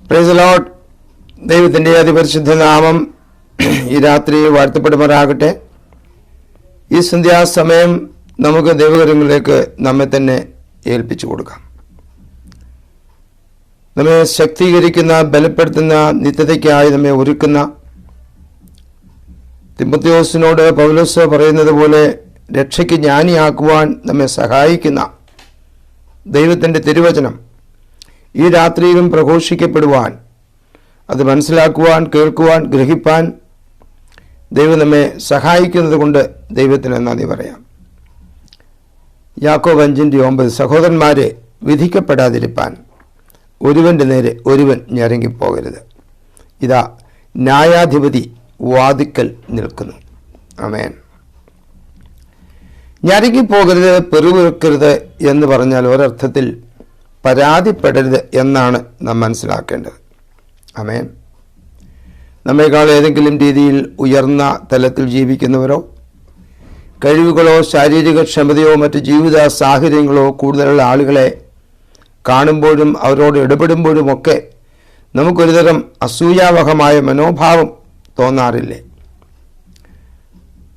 Price the Lord. ദൈവത്തിൻ്റെ അതിപരിശുദ്ധ നാമം ഈ രാത്രി വാഴ്ത്തപ്പെടുമാറാകട്ടെ. ഈ സന്ധ്യാസമയം നമുക്ക് ദൈവകരങ്ങളിലേക്ക് നമ്മെ തന്നെ ഏൽപ്പിച്ചു കൊടുക്കാം. നമ്മെ ശക്തീകരിക്കുന്ന, ബലപ്പെടുത്തുന്ന, നിത്യതയ്ക്കായി നമ്മെ ഒരുക്കുന്ന, തിമോഥെയോസിനോട് പൗലോസ് പറയുന്നത് പോലെ രക്ഷയ്ക്ക് ജ്ഞാനിയാക്കുവാൻ നമ്മെ സഹായിക്കുന്ന ദൈവത്തിൻ്റെ തിരുവചനം ഈ രാത്രിയിലും പ്രഘോഷിക്കപ്പെടുവാൻ, അത് മനസ്സിലാക്കുവാൻ, കേൾക്കുവാൻ, ഗ്രഹിപ്പാൻ ദൈവം നമ്മെ സഹായിക്കുന്നത് കൊണ്ട് ദൈവത്തിന് നന്ദി പറയാം. യാക്കോബ് 5:9 സഹോദരന്മാരെ, വിധിക്കപ്പെടാതിരിപ്പാൻ ഒരുവൻ്റെ നേരെ ഒരുവൻ ഞരങ്ങിപ്പോകരുത്. ഇതാ ന്യായാധിപതി വാതിക്കൽ നിൽക്കുന്നു. ആമേൻ. ഞരങ്ങിപ്പോകരുത്, പെറുവിറുക്കരുത് എന്ന് പറഞ്ഞാൽ ഒരർത്ഥത്തിൽ പരാതിപ്പെടരുത് എന്നാണ് നാം മനസ്സിലാക്കേണ്ടത്. ആമേൻ. നമ്മേക്കാൾ ഏതെങ്കിലും രീതിയിൽ ഉയർന്ന തലത്തിൽ ജീവിക്കുന്നവരോ കഴിവുകളോ ശാരീരിക ക്ഷമതയോ മറ്റ് ജീവിത സാഹചര്യങ്ങളോ കൂടുതലുള്ള ആളുകളെ കാണുമ്പോഴും അവരോട് ഇടപെടുമ്പോഴുമൊക്കെ നമുക്കൊരുതരം അസൂയാവഹമായ മനോഭാവം തോന്നാറില്ലേ?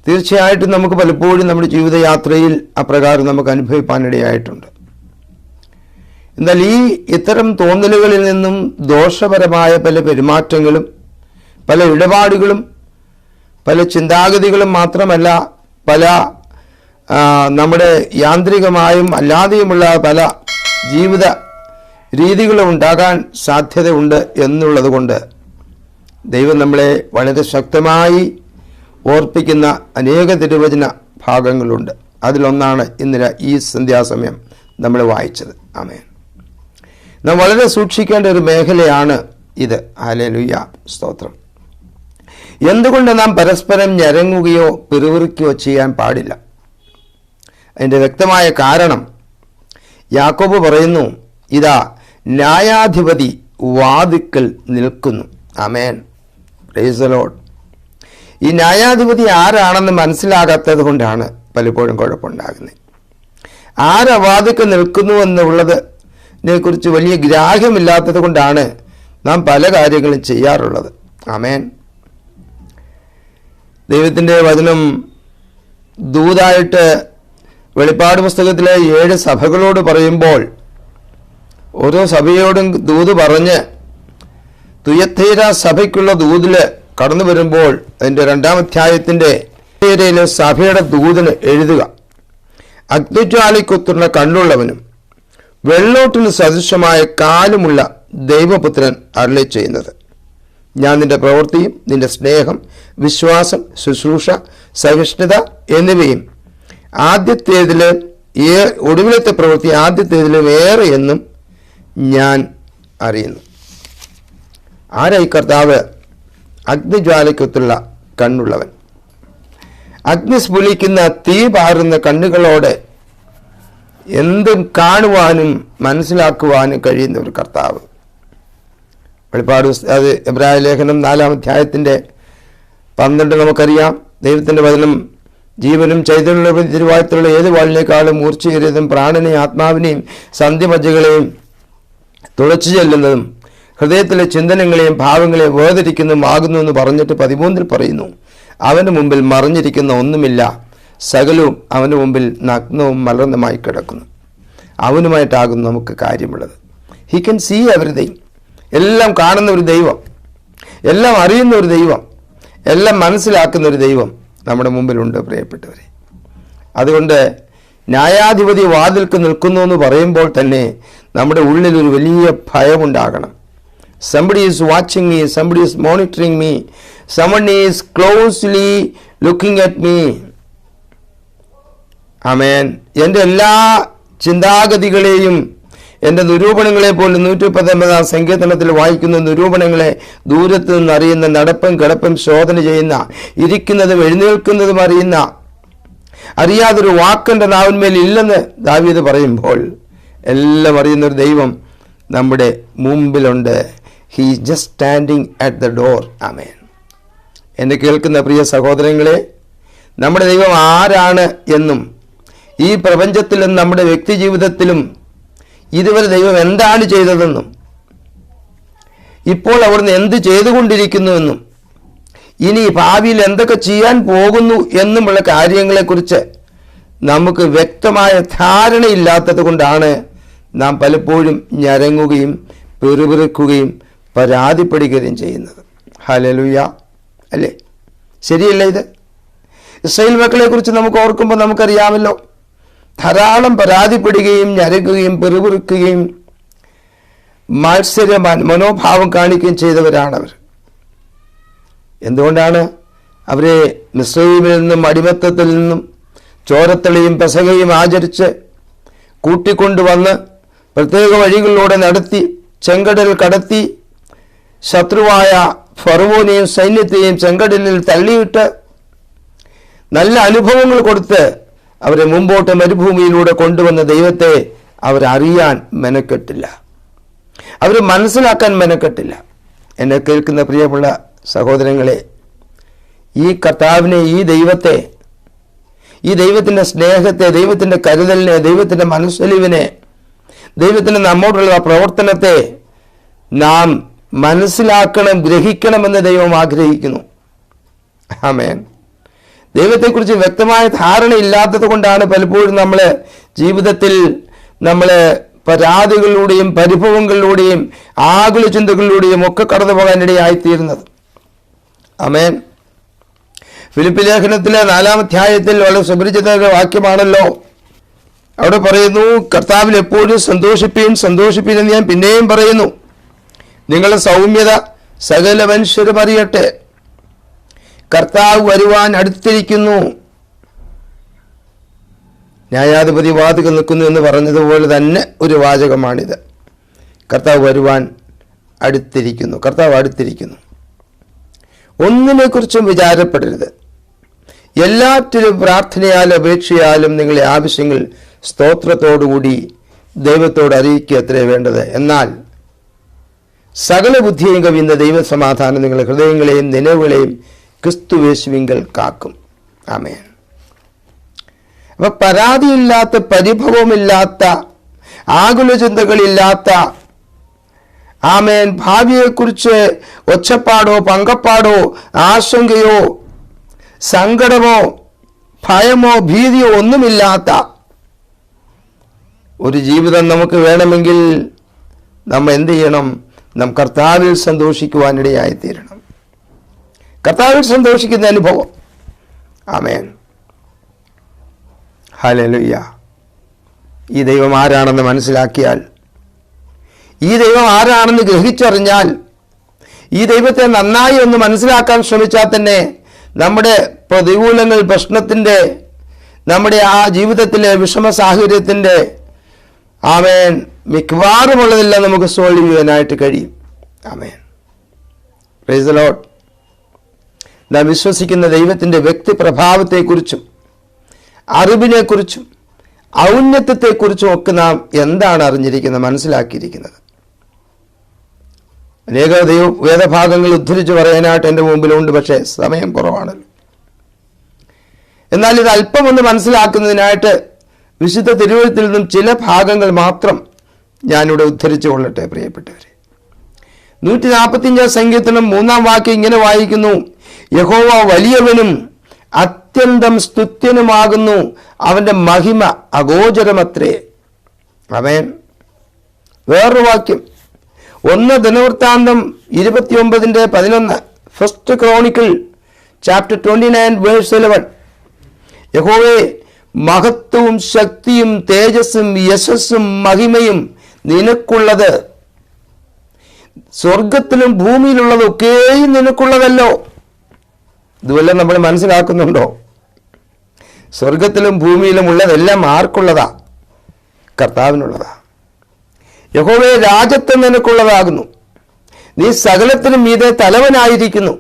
തീർച്ചയായിട്ടും നമുക്ക് പലപ്പോഴും നമ്മുടെ ജീവിതയാത്രയിൽ അപ്രകാരം നമുക്ക് അനുഭവിപ്പാനിടയായിട്ടുണ്ട്. എന്നാൽ ഇത്തരം തോന്നലുകളിൽ നിന്നും ദോഷപരമായ പല പെരുമാറ്റങ്ങളും പല ഇടപാടുകളും പല ചിന്താഗതികളും മാത്രമല്ല, പല നമ്മുടെ യാന്ത്രികമായും അല്ലാതെയുമുള്ള പല ജീവിത രീതികളും ഉണ്ടാകാൻ സാധ്യതയുണ്ട് എന്നുള്ളത് കൊണ്ട് ദൈവം നമ്മളെ വളരെ ശക്തമായി ഓർപ്പിക്കുന്ന അനേക തിരുവചന ഭാഗങ്ങളുണ്ട്. അതിലൊന്നാണ് ഇന്ന് ഈ സന്ധ്യാസമയം നമ്മൾ വായിച്ചത്. ആമേൻ. നാം വളരെ സൂക്ഷിക്കേണ്ട ഒരു മേഖലയാണ് ഇത്. ഹല്ലേലൂയ, സ്തോത്രം. എന്തുകൊണ്ട് നാം പരസ്പരം ഞരങ്ങുകയോ പിറുവിറുക്കുകയോ ചെയ്യാൻ പാടില്ല? അതിൻ്റെ വ്യക്തമായ കാരണം യാക്കോബ് പറയുന്നു, ഇതാ ന്യായാധിപതി വാതിക്കൽ നിൽക്കുന്നു. ആമേൻ. Praise the lord. ഈ ന്യായാധിപതി ആരാണെന്ന് മനസ്സിലാകാത്തത് കൊണ്ടാണ് പലപ്പോഴും കുഴപ്പമുണ്ടാകുന്നത്. ആരാ വാതിക്കൽ നിൽക്കുന്നു എന്നുള്ളതിനെ കുറിച്ച് വലിയ ഗ്രാഹ്യമില്ലാത്തത് കൊണ്ടാണ് നാം പല കാര്യങ്ങളും ചെയ്യാറുള്ളത്. ആമേൻ. ദൈവത്തിൻ്റെ വചനം ദൂതായിട്ട് വെളിപ്പാട് പുസ്തകത്തിലെ 7 സഭകളോട് പറയുമ്പോൾ ഓരോ സഭയോടും ദൂത് പറഞ്ഞ് തുയത്തീര സഭയ്ക്കുള്ള ദൂതിൽ കടന്നു വരുമ്പോൾ അതിൻ്റെ 2-ാം അധ്യായത്തിൻ്റെ സഭയുടെ ദൂതിന് എഴുതുക, അഗ്നിജ്വാലയ്ക്കൊത്തുന്ന കണ്ണുള്ളവനും വെള്ളോട്ടിന് സദൃശമായ കാലുമുള്ള ദൈവപുത്രൻ അരുളി ചെയ്യുന്നത്, ഞാൻ നിന്റെ പ്രവൃത്തിയും നിന്റെ സ്നേഹം, വിശ്വാസം, ശുശ്രൂഷ, സഹിഷ്ണുത എന്നിവയും ഒടുവിലത്തെ പ്രവൃത്തി ആദ്യത്തേതിലും ഏറെ എന്നും ഞാൻ അറിയുന്നു. ആരായി കർത്താവ്? അഗ്നിജ്വാലയ്ക്കൊത്തുള്ള കണ്ണുള്ളവൻ. അഗ്നി സ്ഫുലിക്കുന്ന തീ പാറുന്ന കണ്ണുകളോടെ എന്തും കാണുവാനും മനസ്സിലാക്കുവാനും കഴിയുന്ന ഒരു കർത്താവ്. വെളിപ്പാട് അത് എബ്രായ ലേഖനം 4-ാം അധ്യായത്തിൻ്റെ 12 നമുക്കറിയാം. ദൈവത്തിൻ്റെ വചനം ജീവനും ചൈതന്യമുള്ള തിരുവാഴ്ത്തുള്ള ഏത് വാളിനേക്കാളും മൂർച്ചയേറിയതും പ്രാണനെയും ആത്മാവിനെയും സന്ധിമജ്ജകളെയും തുളച്ചു ചെല്ലുന്നതും ഹൃദയത്തിലെ ചിന്തനങ്ങളെയും ഭാവങ്ങളെയും വേർതിരിക്കുന്നതും ആകുന്നു എന്ന് പറഞ്ഞിട്ട് 13 പറയുന്നു, അവന് മുമ്പിൽ മറിഞ്ഞിരിക്കുന്ന ഒന്നുമില്ല, സകലവും അവന് മുമ്പിൽ നഗ്നവും മലർന്നുമായി കിടക്കുന്നു. അവനുമായിട്ടാകുന്നു നമുക്ക് കാര്യമുള്ളത്. He can see everything. എല്ലാം കാണുന്ന ഒരു ദൈവം, എല്ലാം അറിയുന്ന ഒരു ദൈവം, എല്ലാം മനസ്സിലാക്കുന്ന ഒരു ദൈവം നമ്മുടെ മുമ്പിലുണ്ട് പ്രിയപ്പെട്ടവരെ. അതുകൊണ്ട് ന്യായാധിപതി വാതിൽക്ക് നിൽക്കുന്നു എന്ന് പറയുമ്പോൾ തന്നെ നമ്മുടെ ഉള്ളിൽ ഒരു വലിയ ഭയമുണ്ടാകണം. somebody is watching me, somebody is monitoring me, someone is closely looking at me. ആമേൻ. എൻ്റെ എല്ലാ ചിന്താഗതികളെയും, എൻ്റെ നിരൂപണങ്ങളെ പോലും 119-ാം സങ്കീർത്തനത്തിൽ വായിക്കുന്ന നിരൂപണങ്ങളെ ദൂരത്ത് നിന്ന് അറിയുന്ന, നടപ്പും കിടപ്പും ശോധന ചെയ്യുന്ന, ഇരിക്കുന്നതും എഴുന്നേൽക്കുന്നതും അറിയാതൊരു വാക്കിൻ്റെ നാവിന്മേൽ ഇല്ലെന്ന് ദാവീദ് പറയുമ്പോൾ എല്ലാം അറിയുന്നൊരു ദൈവം നമ്മുടെ മുമ്പിലുണ്ട്. He is just standing at the door. ആമേൻ. എന്നെ കേൾക്കുന്ന പ്രിയ സഹോദരങ്ങളെ, നമ്മുടെ ദൈവം ആരാണ് എന്നും ഈ പ്രപഞ്ചത്തിലും നമ്മുടെ വ്യക്തി ജീവിതത്തിലും ഇതുവരെ ദൈവം എന്താണ് ചെയ്തതെന്നും ഇപ്പോൾ അവിടുന്ന് എന്ത് ചെയ്തുകൊണ്ടിരിക്കുന്നുവെന്നും ഇനി ഭാവിയിൽ എന്തൊക്കെ ചെയ്യാൻ പോകുന്നു എന്നുമുള്ള കാര്യങ്ങളെക്കുറിച്ച് നമുക്ക് വ്യക്തമായ ധാരണയില്ലാത്തത് കൊണ്ടാണ് നാം പലപ്പോഴും ഞരങ്ങുകയും പിറുപിറുക്കുകയും പരാതിപ്പെടുകയും ചെയ്യുന്നത്. ഹല്ലേലൂയ, അല്ലേ? ശരിയല്ലേ ഇത്? ഇസ്രായേൽ മക്കളെ കുറിച്ച് നമുക്ക് ഓർക്കുമ്പോൾ നമുക്കറിയാമല്ലോ, ധാരാളം പരാതിപ്പെടുകയും ഞരങ്ങുകയും പിറുപിറുക്കുകയും മത്സര മനോഭാവം കാണിക്കുകയും ചെയ്തവരാണവർ. എന്തുകൊണ്ടാണ്? അവരെ മിസ്രയീമിൽ നിന്നും അടിമത്തത്തിൽ നിന്നും ചോരത്തളിയും പെസഹയും ആചരിച്ച് കൂട്ടിക്കൊണ്ടുവന്ന് പ്രത്യേക വഴികളിലൂടെ നടത്തി ചെങ്കടൽ കടത്തി ശത്രുവായ ഫറവോനെയും സൈന്യത്തെയും ചെങ്കടലിൽ തള്ളിയിട്ട് നല്ല അനുഭവങ്ങൾ കൊടുത്ത് അവരെ മുമ്പോട്ട് മരുഭൂമിയിലൂടെ കൊണ്ടുവന്ന ദൈവത്തെ അവരറിയാൻ മെനക്കെട്ടില്ല, അവർ മനസ്സിലാക്കാൻ മെനക്കെട്ടില്ല. എന്നെ കേൾക്കുന്ന പ്രിയമുള്ള സഹോദരങ്ങളെ, ഈ കർത്താവിനെ, ഈ ദൈവത്തെ, ഈ ദൈവത്തിൻ്റെ സ്നേഹത്തെ, ദൈവത്തിൻ്റെ കരുതലിനെ, ദൈവത്തിൻ്റെ മനസ്സലിവിനെ, ദൈവത്തിൻ്റെ നമ്മോടുള്ള പ്രവർത്തനത്തെ നാം മനസ്സിലാക്കണം, ഗ്രഹിക്കണമെന്ന് ദൈവം ആഗ്രഹിക്കുന്നു. ആമേൻ. ദൈവത്തെക്കുറിച്ച് വ്യക്തമായ ധാരണയില്ലാത്തത് കൊണ്ടാണ് പലപ്പോഴും നമ്മൾ ജീവിതത്തിൽ പരാതികളിലൂടെയും പരിഭവങ്ങളിലൂടെയും ആകുല ചിന്തകളിലൂടെയും ഒക്കെ കടന്നു പോകാനിടയായിത്തീരുന്നത്. ആമേൻ. ഫിലിപ്പി ലേഖനത്തിലെ 4-ാം അധ്യായത്തിൽ വളരെ സുപരിചിത ഒരു വാക്യമാണല്ലോ. അവിടെ പറയുന്നു, കർത്താവിൽ എപ്പോഴും സന്തോഷിപ്പീൻ, സന്തോഷിപ്പീൻ എന്ന് ഞാൻ പിന്നെയും പറയുന്നു. നിങ്ങളുടെ സൗമ്യത സകല മനുഷ്യരും അറിയട്ടെ, കർത്താവ് വരുവാൻ അടുത്തിരിക്കുന്നു. ന്യായാധിപതി വാതിൽക്കൽ നിൽക്കുന്നു എന്ന് പറഞ്ഞതുപോലെ തന്നെ ഒരു വാചകമാണിത്. കർത്താവ് വരുവാൻ അടുത്തിരിക്കുന്നു, കർത്താവ് അടുത്തിരിക്കുന്നു. ഒന്നിനെക്കുറിച്ചും വിചാരപ്പെടരുത്. എല്ലാറ്റിലും പ്രാർത്ഥനയാലും അപേക്ഷയാലും നിങ്ങളുടെ ആവശ്യങ്ങൾ സ്തോത്രത്തോടുകൂടി ദൈവത്തോട് അറിയിക്കുക അത്രേ വേണ്ടത്. എന്നാൽ സകല ബുദ്ധിയും കവിയുന്ന ദൈവസമാധാനം നിങ്ങളുടെ ഹൃദയങ്ങളെയും നിലവുകളെയും ക്രിസ്തുയേശുവിങ്കൽ കാക്കും. ആമേൻ. അപ്പൊ പരാതിയില്ലാത്ത, പരിഭവമില്ലാത്ത, ആകുല ചിന്തകളില്ലാത്ത, ആമേൻ, ഭാവിയെക്കുറിച്ച് ഒച്ചപ്പാടോ പങ്കപ്പാടോ ആശങ്കയോ സങ്കടമോ ഭയമോ ഭീതിയോ ഒന്നുമില്ലാത്ത ഒരു ജീവിതം നമുക്ക് വേണമെങ്കിൽ നാം എന്ത് ചെയ്യണം? നാം കർത്താവിൽ സന്തോഷിക്കുവാനിടയായിത്തീരണം. കർത്താവിൽ സന്തോഷിക്കുന്ന അനുഭവം. ആമേൻ. ഹല്ലേലൂയ. ഈ ദൈവം ആരാണെന്ന് മനസ്സിലാക്കിയാൽ, ഈ ദൈവം ആരാണെന്ന് ഗ്രഹിച്ചറിഞ്ഞാൽ, ഈ ദൈവത്തെ നന്നായി ഒന്ന് മനസ്സിലാക്കാൻ ശ്രമിച്ചാൽ തന്നെ നമ്മുടെ പ്രതികൂലങ്ങൾ, പ്രശ്നത്തിൻ്റെ, നമ്മുടെ ആ ജീവിതത്തിലെ വിഷമ സാഹചര്യത്തിൻ്റെ ആമേൻ മിക്കവാറുമുള്ളതെല്ലാം നമുക്ക് സോൾവ് ചെയ്യാനായിട്ട് കഴിയും. ആമേൻ. Praise the lord. നാം വിശ്വസിക്കുന്ന ദൈവത്തിൻ്റെ വ്യക്തിപ്രഭാവത്തെക്കുറിച്ചും അറിവിനെക്കുറിച്ചും ഔന്നത്യത്തെക്കുറിച്ചും ഒക്കെ നാം എന്താണ് അറിഞ്ഞിരിക്കുന്നത്, മനസ്സിലാക്കിയിരിക്കുന്നത്? അനേക വേദഭാഗങ്ങൾ ഉദ്ധരിച്ച് പറയാനായിട്ട് എൻ്റെ മുമ്പിലുണ്ട്, പക്ഷേ സമയം കുറവാണല്ലോ. എന്നാൽ ഇത് അല്പം ഒന്ന് മനസ്സിലാക്കുന്നതിനായിട്ട് വിശുദ്ധ തിരുവെഴുത്തിൽ നിന്നും ചില ഭാഗങ്ങൾ മാത്രം ഞാനിവിടെ ഉദ്ധരിച്ചു കൊള്ളട്ടെ പ്രിയപ്പെട്ടവരെ. 145 സങ്കീർത്തനം 3-ാം വാക്യം ഇങ്ങനെ വായിക്കുന്നു: യഹോവ വലിയവനും അത്യന്തം സ്തുത്യനുമാകുന്നു, അവൻ്റെ മഹിമ അഗോചരമത്രേ. ആമേൻ. വേറൊരു വാക്യം 1 ദിനവൃത്താന്തം 29:11, ഫസ്റ്റ് ക്രോണിക്കിൾ ചാപ്റ്റർ 29 വേഴ്സ് 11. യഹോവേ, മഹത്വവും ശക്തിയും തേജസ്സും യശസ്സും മഹിമയും നിനക്കുള്ളത്, സ്വർഗത്തിലും ഭൂമിയിലുള്ളതൊക്കെയും നിനക്കുള്ളതല്ലോ. ഇതുവെല്ലാം നമ്മൾ മനസ്സിലാക്കുന്നുണ്ടോ? സ്വർഗത്തിലും ഭൂമിയിലും ഉള്ളതെല്ലാം ആർക്കുള്ളതാ? കർത്താവിനുള്ളതാ. യഹോവേ, രാജത്വം നിനക്കുള്ളതാകുന്നു, നീ സകലത്തിനും മീതെ തലവനായിരിക്കുന്നു,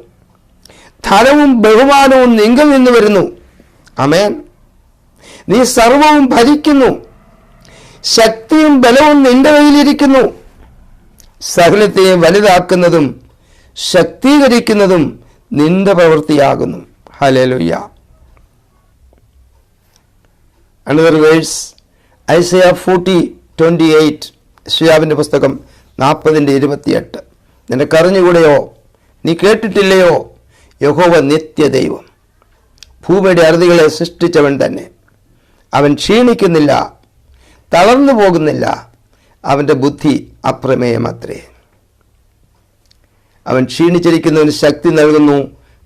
ധനവും ബഹുമാനവും നിങ്കിൽ നിന്ന് വരുന്നു. ആമേൻ. നീ സർവവും ഭരിക്കുന്നു, ശക്തിയും ബലവും നിന്റെ കയ്യിലിരിക്കുന്നു, സകലത്തെയും വലുതാക്കുന്നതും ശക്തീകരിക്കുന്നതും നിന്റെ പ്രവൃത്തിയാകുന്നു. ഹല്ലേലൂയ. Another verse, Isaiah 40:28, യശയ്യാവിൻ്റെ പുസ്തകം 40:28. നിനക്കറിഞ്ഞുകൂടെയോ? നീ കേട്ടിട്ടില്ലയോ? യഹോവ നിത്യദൈവം, ഭൂമിയുടെ അറുതികളെ സൃഷ്ടിച്ചവൻ തന്നെ. അവൻ ക്ഷീണിക്കുന്നില്ല, തളർന്നു പോകുന്നില്ല. അവൻ്റെ ബുദ്ധി അപ്രമേയമത്രേ. അവൻ ക്ഷീണിച്ചിരിക്കുന്നവന് ശക്തി നൽകുന്നു,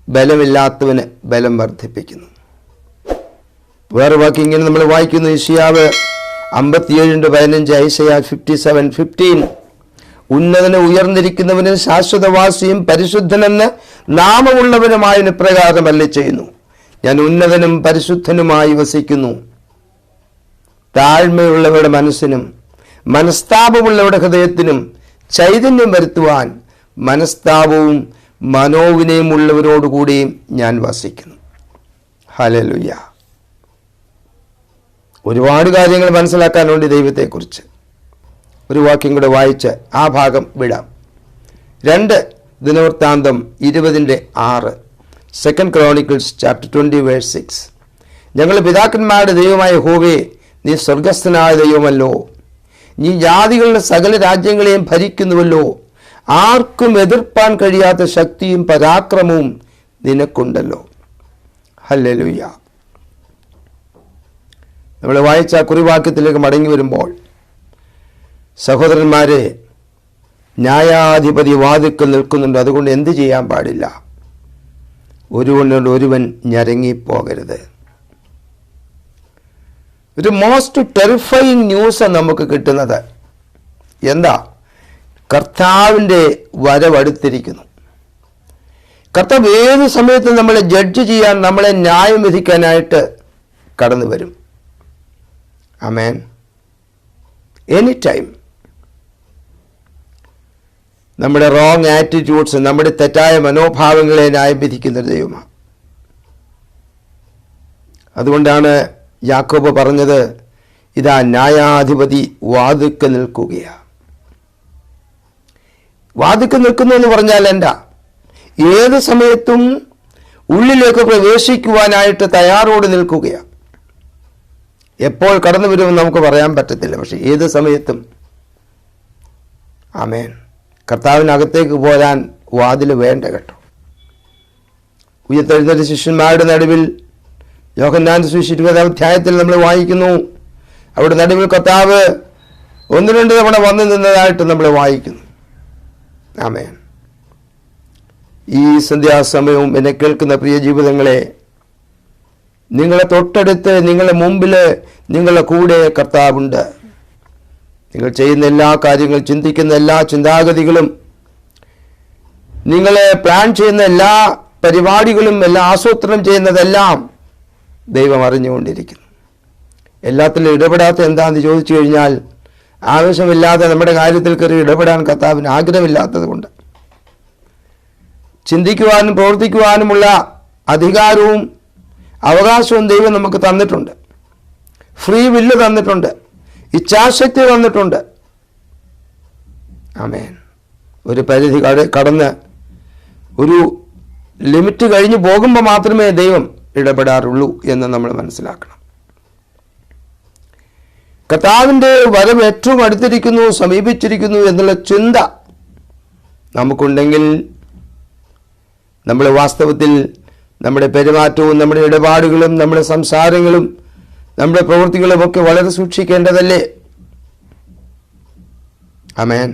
ബലമില്ലാത്തവന് ബലം വർദ്ധിപ്പിക്കുന്നു. വേറെ വാക്ക് ഇങ്ങനെ നമ്മൾ വായിക്കുന്നു. യെശയ്യാവ് 57:15, ഐസയ്യാ 57:15. ഉന്നതന് ഉയർന്നിരിക്കുന്നവന് ശാശ്വതവാസിയും പരിശുദ്ധനെന്ന് നാമമുള്ളവനുമായതിന് പ്രകാരം അരുളി ചെയ്യുന്നു. ഞാൻ ഉന്നതനും പരിശുദ്ധനുമായി വസിക്കുന്നു. താഴ്മയുള്ളവരുടെ മനസ്സിനും മനസ്താപമുള്ളവരുടെ ഹൃദയത്തിനും ചൈതന്യം വരുത്തുവാൻ മനസ്താപവും മനോവിനയം ഉള്ളവരോടുകൂടിയും ഞാൻ വസിക്കുന്നു. ഹല്ലേലൂയ. ഒരുപാട് കാര്യങ്ങൾ മനസ്സിലാക്കാനുണ്ട് ദൈവത്തെക്കുറിച്ച്. ഒരു വാക്യം കൂടെ വായിച്ച് ആ ഭാഗം വിടാം. 2 ദിനവൃത്താന്തം 20:6, 2 Chronicles chapter 20:6. ഞങ്ങൾ പിതാക്കന്മാരുടെ ദൈവമായ യഹോവേ, നീ സ്വർഗസ്ഥനായ ദൈവമല്ലോ. നീ ജാതികളുടെ സകല രാജ്യങ്ങളെയും ഭരിക്കുന്നുവല്ലോ. ആർക്കും എതിർപ്പാൻ കഴിയാത്ത ശക്തിയും പരാക്രമവും നിനക്കുണ്ടല്ലോ. ഹല്ലേലൂയ. നമ്മൾ വായിച്ച കുറിവാക്യത്തിലേക്ക് മടങ്ങി വരുമ്പോൾ, സഹോദരന്മാരെ, ന്യായാധിപതി വാതിൽക്കൽ നിൽക്കുന്നുണ്ട്. അതുകൊണ്ട് എന്ത് ചെയ്യാൻ പാടില്ല? ഒരുവൻ ഞരങ്ങിപ്പോകരുത്. ഒരു മോസ്റ്റ് ടെറിഫയിങ് ന്യൂസ് നമുക്ക് കിട്ടുന്നത് എന്താ? കർത്താവിൻ്റെ വരവടുത്തിരിക്കുന്നു. കർത്താവ് ഏത് സമയത്തും നമ്മളെ ജഡ്ജ് ചെയ്യാൻ, നമ്മളെ ന്യായം വിധിക്കാനായിട്ട് കടന്നു വരും. ആമേൻ. Any time. നമ്മുടെ റോങ് ആറ്റിറ്റ്യൂഡ്സ്, നമ്മുടെ തെറ്റായ മനോഭാവങ്ങളെ ന്യായം വിധിക്കുന്നൊരു ദൈവമാണ്. അതുകൊണ്ടാണ് യാക്കോബ് പറഞ്ഞത്, ഇതാ ന്യായാധിപതി വാതിൽക്കൽ നിൽക്കുകയാണ്. വാതിൽക്കൽ നിൽക്കുന്നു എന്ന് പറഞ്ഞാൽ എന്താ? ഏത് സമയത്തും ഉള്ളിലേക്ക് പ്രവേശിക്കുവാനായിട്ട് തയ്യാറോട് നിൽക്കുകയാണ്. എപ്പോൾ കടന്നു വരുമെന്ന് നമുക്ക് പറയാൻ പറ്റത്തില്ല, പക്ഷെ ഏത് സമയത്തും. ആമേൻ. കർത്താവിനകത്തേക്ക് പോരാൻ വാതിൽ വേണ്ട കേട്ടോ. ഉയർത്തെഴുന്നേറ്റ ശിഷ്യന്മാരുടെ നടുവിൽ യോഹന്നാന്റെ സുവിശേഷം 20-ാം അധ്യായത്തിൽ നമ്മൾ വായിക്കുന്നു, അവിടെ നടുവിൽ കർത്താവ് 1-2 തവണ വന്നു നിന്നതായിട്ട് നമ്മൾ വായിക്കുന്നു. ആമേൻ. ഈ സന്ധ്യാസമയവും എന്നെ കേൾക്കുന്ന പ്രിയ ജീവിതങ്ങളെ, നിങ്ങളെ തൊട്ടടുത്ത്, നിങ്ങളുടെ മുമ്പിൽ, നിങ്ങളുടെ കൂടെ കർത്താവുണ്ട്. നിങ്ങൾ ചെയ്യുന്ന എല്ലാ കാര്യങ്ങളും, ചിന്തിക്കുന്ന എല്ലാ ചിന്താഗതികളും, നിങ്ങളെ പ്ലാൻ ചെയ്യുന്ന എല്ലാ പരിപാടികളും, എല്ലാ ആസൂത്രണം ചെയ്യുന്നതെല്ലാം ദൈവം അറിഞ്ഞുകൊണ്ടിരിക്കുന്നു. എല്ലാത്തിലും ഇടപെടാത്ത എന്താണെന്ന് ചോദിച്ചു കഴിഞ്ഞാൽ, ആവശ്യമില്ലാതെ നമ്മുടെ കാര്യത്തിൽ കയറി ഇടപെടാൻ കർത്താവിന് ആഗ്രഹമില്ലാത്തത് കൊണ്ട്. ചിന്തിക്കുവാനും പ്രവർത്തിക്കുവാനുമുള്ള അധികാരവും അവകാശവും ദൈവം നമുക്ക് തന്നിട്ടുണ്ട്. ഫ്രീ വില്ല് തന്നിട്ടുണ്ട്, ഇച്ഛാശക്തി തന്നിട്ടുണ്ട്. ആമേൻ. ഒരു പരിധി കടന്ന് ഒരു ലിമിറ്റ് കഴിഞ്ഞ് പോകുമ്പോൾ മാത്രമേ ദൈവം ഇടപെടാറുള്ളൂ എന്ന് നമ്മൾ മനസ്സിലാക്കണം. കർത്താവിൻ്റെ വരവ് ഏറ്റവും അടുത്തിരിക്കുന്നു, സമീപിച്ചിരിക്കുന്നു എന്നുള്ള ചിന്ത നമുക്കുണ്ടെങ്കിൽ, നമ്മൾ വാസ്തവത്തിൽ നമ്മുടെ പെരുമാറ്റവും നമ്മുടെ ഇടപാടുകളും നമ്മുടെ സംസാരങ്ങളും നമ്മുടെ പ്രവൃത്തികളും ഒക്കെ വളരെ സൂക്ഷിക്കേണ്ടതല്ലേ? ആമേൻ.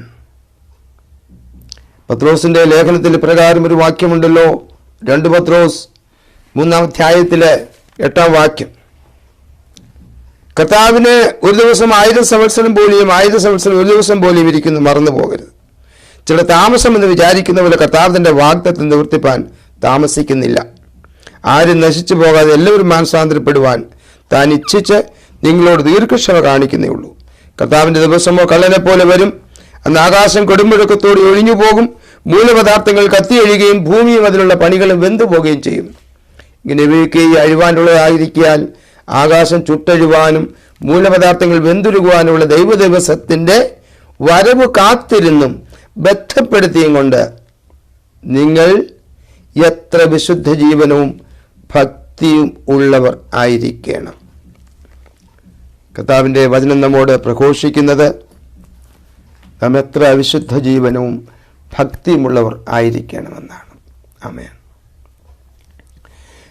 പത്രോസിന്റെ ലേഖനത്തിൽ പ്രകാരം ഒരു വാക്യമുണ്ടല്ലോ, 2 പത്രോസ് 3-ാം അധ്യായത്തിലെ 8-ാം വാക്യം. കർത്താവിന് ഒരു ദിവസം 1000 സംവത്സരം പോലെയും 1000 സംവത്സരം ഒരു ദിവസം പോലെയും ഇരിക്കുന്നു, മറന്നു പോകരുത്. ചില താമസം എന്ന് വിചാരിക്കുന്ന പോലെ കർത്താവിന്റെ വാഗ്ദത്തം നിവർത്തിപ്പാൻ താമസിക്കുന്നില്ല. ആരും നശിച്ചു പോകാതെ എല്ലാവരും മാനസാന്തരപ്പെടുവാൻ താൻ ഇച്ഛിച്ച് നിങ്ങളോട് ദീർഘക്ഷമ കാണിക്കുന്നേ ഉള്ളൂ. കർത്താവിന്റെ ദിവസമോ കള്ളനെ പോലെ വരും. അന്ന് ആകാശം കൊടുമുഴക്കത്തോടെ ഒഴിഞ്ഞു പോകും, മൂലപദാർത്ഥങ്ങൾ കത്തിയൊഴുകയും ഭൂമിയും അതിലുള്ള പണികളും വെന്തുപോകുകയും ചെയ്യും. ഇങ്ങനെ ഇവയൊക്കെ അഴിവാനുള്ളതായിരിക്കാൻ ആകാശം ചുട്ടഴുവാനും മൂലപദാർത്ഥങ്ങൾ വെന്തുരുകുവാനുള്ള ദൈവദിവസത്തിന്റെ വരവ് കാത്തിരുന്നും ബന്ധപ്പെടുത്തിയും കൊണ്ട് നിങ്ങൾ എത്ര വിശുദ്ധ ജീവനവും ഭക്തിയും ഉള്ളവർ ആയിരിക്കണം. കർത്താവിൻ്റെ വചനം നമ്മോട് പ്രഘോഷിക്കുന്നത് നാം എത്ര വിശുദ്ധ ജീവനവും ഭക്തിയുമുള്ളവർ ആയിരിക്കണമെന്നാണ്. ആമേൻ.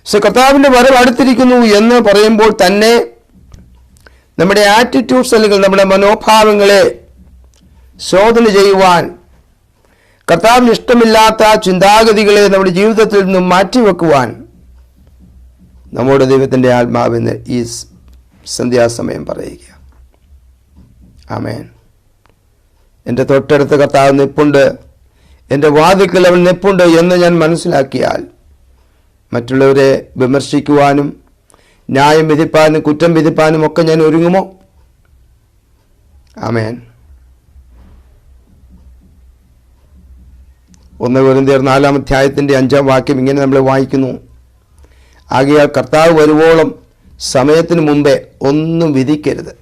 കർത്താവിൻ്റെ വരവ് അടുത്തിരിക്കുന്നു എന്ന് പറയുമ്പോൾ തന്നെ നമ്മുടെ ആറ്റിറ്റ്യൂഡ്സ് അല്ലെങ്കിൽ നമ്മുടെ മനോഭാവങ്ങളെ ശോധന ചെയ്യുവാൻ, കർത്താവിന് ഇഷ്ടമില്ലാത്ത ചിന്താഗതികളെ നമ്മുടെ ജീവിതത്തിൽ നിന്നും മാറ്റിവെക്കുവാൻ നമ്മുടെ ദൈവത്തിൻ്റെ ആത്മാവിന് ഈ സന്ധ്യാസമയം പറയുക. ആമേൻ. എൻ്റെ തൊട്ടടുത്ത കർത്താവ് നിപ്പുണ്ട്, എൻ്റെ വാതിൽക്കൽ അവൻ നിപ്പുണ്ട് എന്ന് ഞാൻ മനസ്സിലാക്കിയാൽ മറ്റുള്ളവരെ വിമർശിക്കുവാനും ന്യായം വിധിപ്പാനും കുറ്റം വിധിപ്പാനും ഒക്കെ ഞാൻ ഒരുങ്ങുമോ? ആമേൻ. 1 കൊരിന്ത്യർ 4-ാം അധ്യായത്തിൻ്റെ 5-ാം വാക്യം ഇങ്ങനെ നമ്മൾ വായിക്കുന്നു: ആകയാൽ കർത്താവ് വരുവോളം സമയത്തിന് മുമ്പേ ഒന്നും വിധിക്കരുത്.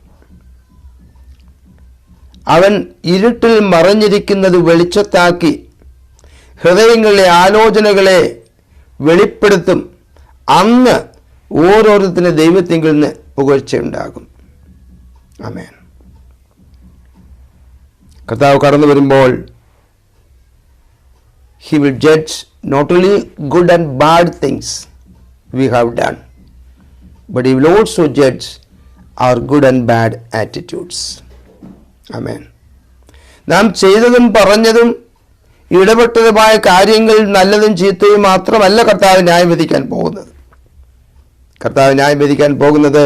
അവൻ ഇരുട്ടിൽ മറഞ്ഞിരിക്കുന്നത് വെളിച്ചത്താക്കി ഹൃദയങ്ങളിലെ ആലോചനകളെ വെളിപ്പെടുത്തും. അന്ന് ഓരോരുത്തരുടെ ദൈവത്തിങ്കിൽ നിന്ന് പുകഴ്ചയുണ്ടാകും. ആമേൻ. കർത്താവ് കടന്നു വരുമ്പോൾ he will judge not only good and bad things we have done, but he will also judge our good and bad attitudes. ആമേൻ. നാം ചെയ്തതും പറഞ്ഞതും ഇടപെട്ടതുമായ കാര്യങ്ങൾ നല്ലതും ചീത്തയും മാത്രമല്ല കർത്താവ് ന്യായം വിധിക്കാൻ പോകുന്നത്. കർത്താവ് ന്യായം വിധിക്കാൻ പോകുന്നത്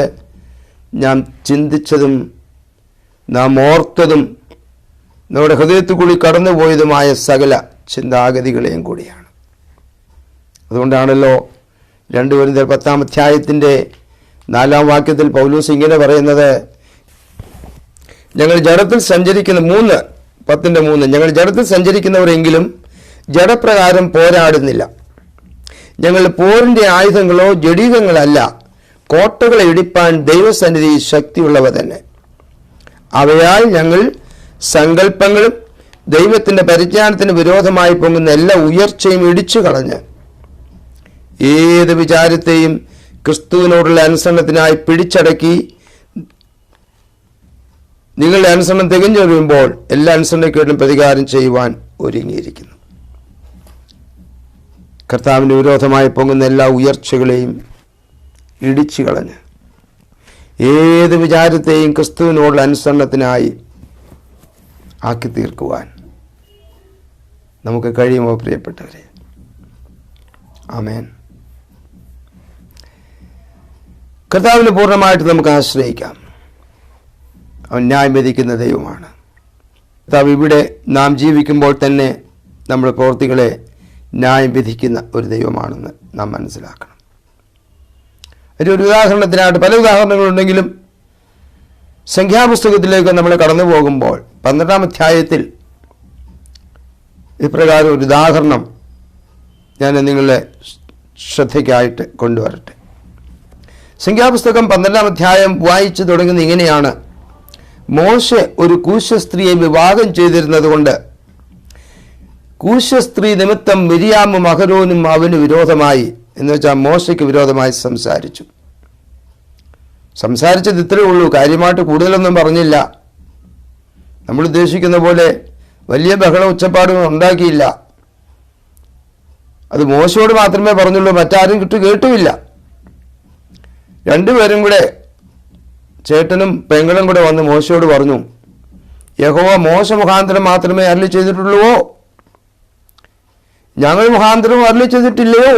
നാം ചിന്തിച്ചതും നാം ഓർത്തതും നമ്മുടെ ഹൃദയത്തിൽ കൂടി കടന്നുപോയതുമായ സകല ചിന്താഗതികളെയും കൂടിയാണ്. അതുകൊണ്ടാണല്ലോ 2 കൊരിന്ത്യർ 10-ാം അധ്യായത്തിൻ്റെ 4-ാം വാക്യത്തിൽ പൗലോസ് ഇങ്ങനെ പറയുന്നത്: ഞങ്ങൾ ജഡത്തിൽ സഞ്ചരിക്കുന്ന 10:3 ഞങ്ങൾ ജഡത്തിൽ സഞ്ചരിക്കുന്നവരെങ്കിലും ജഡപ്രകാരം പോരാടുന്നില്ല. ഞങ്ങൾ പോരിൻ്റെ ആയുധങ്ങളോ ജഡീകങ്ങളല്ല, കോട്ടകളെ ഇടിപ്പാൻ ദൈവസന്നിധി ശക്തിയുള്ളവ തന്നെ. അവയാൽ ഞങ്ങൾ സങ്കല്പങ്ങളും ദൈവത്തിൻ്റെ പരിജ്ഞാനത്തിന് വിരോധമായി പൊങ്ങുന്ന എല്ലാ ഉയർച്ചയും ഇടിച്ചു കളഞ്ഞ് ഏത് വിചാരത്തെയും ക്രിസ്തുവിനോടുള്ള അനുസരണത്തിനായി പിടിച്ചടക്കി നിങ്ങളുടെ അനുസരണം തികഞ്ഞു വരുമ്പോൾ എല്ലാ അനുസരണക്കേടും പ്രതികാരം ചെയ്യുവാൻ ഒരുങ്ങിയിരിക്കുന്നു. കർത്താവിന് വിരോധമായി പൊങ്ങുന്ന എല്ലാ ഉയർച്ചകളെയും ഇടിച്ചു കളഞ്ഞ് ഏത് വിചാരത്തെയും ക്രിസ്തുവിനോടുള്ള അനുസരണത്തിനായി ആക്കി തീർക്കുവാൻ നമുക്ക് കഴിയുമോ പ്രിയപ്പെട്ടവരെ? ആമേൻ. കർത്താവിനെ പൂർണ്ണമായിട്ട് നമുക്ക് ആശ്രയിക്കാം. അവൻ ന്യായം വിധിക്കുന്ന ദൈവമാണ്. കർത്താവ് ഇവിടെ നാം ജീവിക്കുമ്പോൾ തന്നെ നമ്മുടെ പ്രവൃത്തികളെ ന്യായം വിധിക്കുന്ന ഒരു ദൈവമാണെന്ന് നാം മനസ്സിലാക്കണം. ഒരു ഉദാഹരണത്തിനായിട്ട് പല ഉദാഹരണങ്ങളുണ്ടെങ്കിലും സംഖ്യാപുസ്തകത്തിലേക്ക് നമ്മൾ കടന്നു പോകുമ്പോൾ 12-ാം അധ്യായത്തിൽ ഇപ്രകാരം ഒരു ഉദാഹരണം ഞാൻ നിങ്ങളുടെ ശ്രദ്ധയ്ക്കായിട്ട് കൊണ്ടുവരട്ടെ. സംഖ്യാപുസ്തകം 12-ാം അധ്യായം വായിച്ചു തുടങ്ങുന്നത് ഇങ്ങനെയാണ്: മോശെ ഒരു കൂശസ്ത്രീയെ വിവാഹം ചെയ്തിരുന്നത് കൊണ്ട് കൂശസ്ത്രീ നിമിത്തം മിരിയാമും അഹരോനും അവന് വിരോധമായി, എന്ന് വെച്ചാൽ മോശയ്ക്ക് വിരോധമായി സംസാരിച്ചത് ഇത്രയേ ഉള്ളൂ. കാര്യമായിട്ട് കൂടുതലൊന്നും പറഞ്ഞില്ല. നമ്മൾ ഉദ്ദേശിക്കുന്ന പോലെ വലിയ ബഹളം ഉച്ചപ്പാടും ഉണ്ടാക്കിയില്ല. അത് മോശയോട് മാത്രമേ പറഞ്ഞുള്ളൂ, മറ്റാരും കേട്ടുമില്ല. രണ്ടുപേരും കൂടെ, ചേട്ടനും പെങ്ങളും കൂടെ വന്ന് മോശയോട് പറഞ്ഞു, യഹോവ മോശ മുഖാന്തരം മാത്രമേ അരുളി ചെയ്തിട്ടുള്ളൂവോ, ഞങ്ങൾ മുഖാന്തരം അരുളി ചെയ്തിട്ടില്ലയോ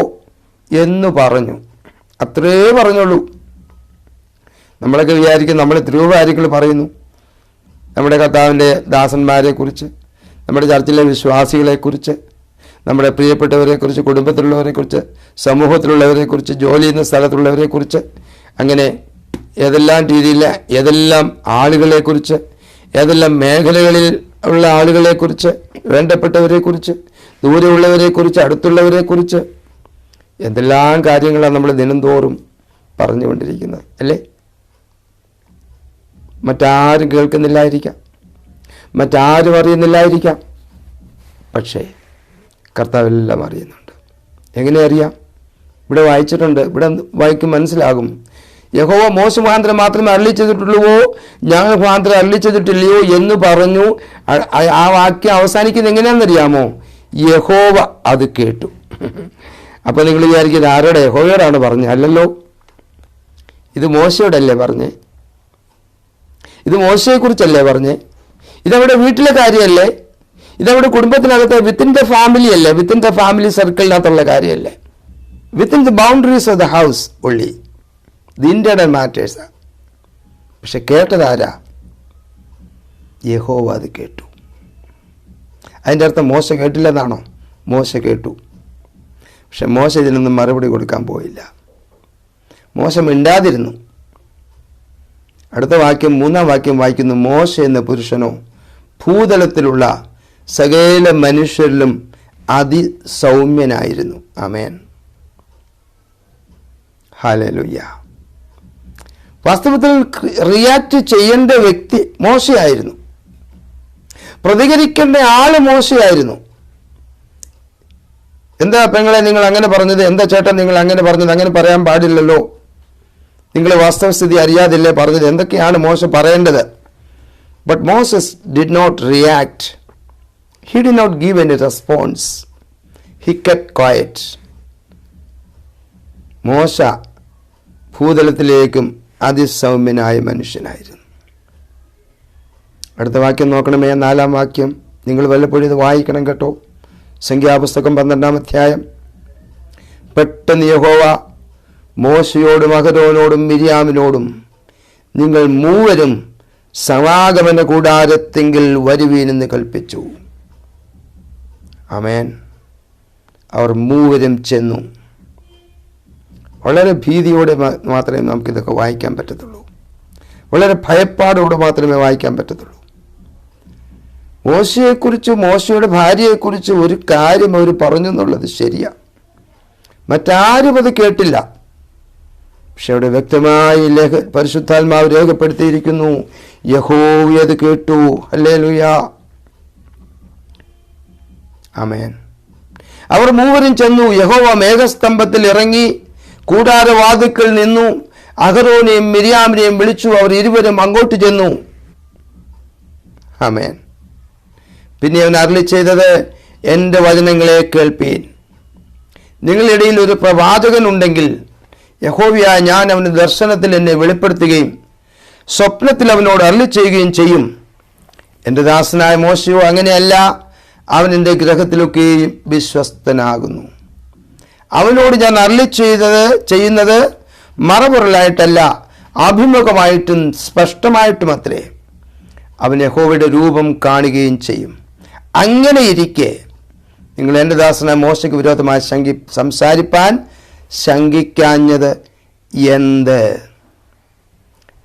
എന്ന് പറഞ്ഞു. അത്രേ പറഞ്ഞുള്ളൂ. നമ്മളൊക്കെ വിചാരിക്കും നമ്മൾ എത്രയോ കാര്യങ്ങൾ പറയുന്നു. നമ്മുടെ കർത്താവിൻ്റെ ദാസന്മാരെക്കുറിച്ച്, നമ്മുടെ ചർച്ചിലെ വിശ്വാസികളെക്കുറിച്ച്, നമ്മുടെ പ്രിയപ്പെട്ടവരെക്കുറിച്ച്, കുടുംബത്തിലുള്ളവരെക്കുറിച്ച്, സമൂഹത്തിലുള്ളവരെക്കുറിച്ച്, ജോലി ചെയ്യുന്ന സ്ഥലത്തുള്ളവരെക്കുറിച്ച്, അങ്ങനെ ഏതെല്ലാം രീതിയിൽ ഏതെല്ലാം ആളുകളെക്കുറിച്ച്, ഏതെല്ലാം മേഖലകളിൽ ഉള്ള ആളുകളെക്കുറിച്ച്, വേണ്ടപ്പെട്ടവരെക്കുറിച്ച്, ദൂരെയുള്ളവരെക്കുറിച്ച്, അടുത്തുള്ളവരെക്കുറിച്ച് എന്തെല്ലാം കാര്യങ്ങളാണ് നമ്മൾ ദിനംതോറും പറഞ്ഞുകൊണ്ടിരിക്കുന്നത്, അല്ലേ? മറ്റാരും കേൾക്കുന്നില്ലായിരിക്കാം, മറ്റാരും അറിയുന്നില്ലായിരിക്കാം. പക്ഷേ കർത്താവെല്ലാം അറിയുന്നുണ്ട്. എങ്ങനെ അറിയാം? ഇവിടെ വായിച്ചിട്ടുണ്ട്. ഇവിടെ വായിക്കും മനസ്സിലാകും. യഹോവ മോശ മുഖാന്തരം മാത്രമേ അരുളി ചെയ്തിട്ടുള്ളൂവോ, ഞങ്ങൾ മുഖാന്തരം അരുളി ചെയ്തിട്ടില്ലയോ എന്ന് പറഞ്ഞു. ആ വാക്യം അവസാനിക്കുന്നത് എങ്ങനെയാണെന്നറിയാമോ? യഹോവ അത് കേട്ടു. അപ്പോൾ നിങ്ങൾ വിചാരിക്കുന്നത് ആരോടെ? യഹോവയോടാണ് പറഞ്ഞത്? അല്ലല്ലോ, ഇത് മോശയോടല്ലേ പറഞ്ഞേ? ഇത് മോശയെക്കുറിച്ചല്ലേ പറഞ്ഞേ? ഇതവിടെ വീട്ടിലെ കാര്യമല്ലേ? ഇതവിടെ കുടുംബത്തിനകത്ത് വിത്തിൻ ദ ഫാമിലി അല്ലേ? വിത്തിൻ ദ ഫാമിലി സർക്കിളിനകത്തുള്ള കാര്യമല്ലേ? Within the boundaries of the house only the internal matters. പക്ഷെ കേട്ടതാരാ? യഹോവ അത് കേട്ടു. അതിൻ്റെ അർത്ഥം മോശ കേട്ടില്ലെന്നാണോ? മോശ കേട്ടു. പക്ഷെ മോശ ഇതിനൊന്നും മറുപടി കൊടുക്കാൻ പോയില്ല. മോശ മിണ്ടാതിരുന്നു. അടുത്ത വാക്യം, 3-ാം വാക്യം വായിക്കുന്നു, മോശ എന്ന പുരുഷനോ ഭൂതലത്തിലുള്ള സകല മനുഷ്യരിലും അതിസൗമ്യനായിരുന്നു. ആമേൻ, ഹല്ലേലൂയ. വാസ്തവത്തിൽ റിയാക്ട് ചെയ്യേണ്ട വ്യക്തി മോശയായിരുന്നു. പ്രതികരിക്കേണ്ട ആള് മോശയായിരുന്നു. എന്താ പെങ്ങളെ നിങ്ങൾ അങ്ങനെ പറഞ്ഞത്? എന്താ ചേട്ടൻ നിങ്ങൾ അങ്ങനെ പറഞ്ഞത്? അങ്ങനെ പറയാൻ പാടില്ലല്ലോ. നിങ്ങൾ വാസ്തവസ്ഥിതി അറിയാതില്ലേ പറഞ്ഞത്? എന്തൊക്കെയാണ് മോശ പറയേണ്ടത്? But Moses did not react. He did not give any response. He kept quiet. മോശ ഭൂതലത്തിലേക്കും അതിസൗമ്യനായ മനുഷ്യനായിരുന്നു. അടുത്ത വാക്യം നോക്കണമേ, 4-ാം വാക്യം. നിങ്ങൾ വല്ലപ്പോഴും ഇത് വായിക്കണം കേട്ടോ. സംഖ്യാപുസ്തകം 12-ാം അധ്യായം. പെട്ടെന്ന് യഹോവ മോശയോടും അഹരോനോടും മിര്യാമിനോടും, നിങ്ങൾ മൂവരും സമാഗമന കൂടാരത്തെങ്കിൽ വരുവീനെന്ന് കൽപ്പിച്ചു. ആമേൻ. അവർ മൂവരും ചെന്നു. വളരെ ഭീതിയോടെ മാത്രമേ നമുക്കിതൊക്കെ വായിക്കാൻ പറ്റത്തുള്ളൂ. വളരെ ഭയപ്പാടോടെ മാത്രമേ വായിക്കാൻ പറ്റത്തുള്ളൂ. മോശയെക്കുറിച്ച്, മോശയുടെ ഭാര്യയെക്കുറിച്ച് ഒരു കാര്യം അവർ പറഞ്ഞു എന്നുള്ളത് ശരിയാ. മറ്റാരും അത് കേട്ടില്ല. പക്ഷെ അവിടെ വ്യക്തമായി പരിശുദ്ധാത്മാവ് രേഖപ്പെടുത്തിയിരിക്കുന്നു, യഹോവ അത് കേട്ടു. ഹല്ലേലൂയ, ആമേൻ. അവർ മൂവരും ചെന്നു. യഹോവ മേഘസ്തംഭത്തിൽ ഇറങ്ങി കൂടാരവാതിൽക്കൽ നിന്നു. അഹരോനെയും മിര്യാമിനെയും വിളിച്ചു. അവർ ഇരുവരും അങ്ങോട്ട് ചെന്നു. ആമേൻ. പിന്നെ അവൻ അരുളി ചെയ്തത്, എൻ്റെ വചനങ്ങളെ കേൾപ്പീൻ. നിങ്ങളിടയിൽ ഒരു പ്രവാചകൻ ഉണ്ടെങ്കിൽ യഹോവയായ ഞാൻ അവന് ദർശനത്തിൽ എന്നെ വെളിപ്പെടുത്തുകയും സ്വപ്നത്തിൽ അവനോട് അരുളി ചെയ്യുകയും ചെയ്യും. എൻ്റെ ദാസനായ മോശയോ അങ്ങനെയല്ല. അവൻ എൻ്റെ ഗ്രഹത്തിലൊക്കെയും വിശ്വസ്തനാകുന്നു. അവനോട് ഞാൻ അരുളി ചെയ്യുന്നത് മറപൊറലായിട്ടല്ല, അഭിമുഖമായിട്ടും സ്പഷ്ടമായിട്ടും അത്രേ. അവൻ യഹോവയുടെ രൂപം കാണുകയും ചെയ്യും. അങ്ങനെ ഇരിക്കെ നിങ്ങൾ എൻ്റെ ദാസനായ മോശയ്ക്ക് വിരോധമായി സംസാരിപ്പാൻ ശങ്കിക്കാഞ്ഞത് എന്ത്?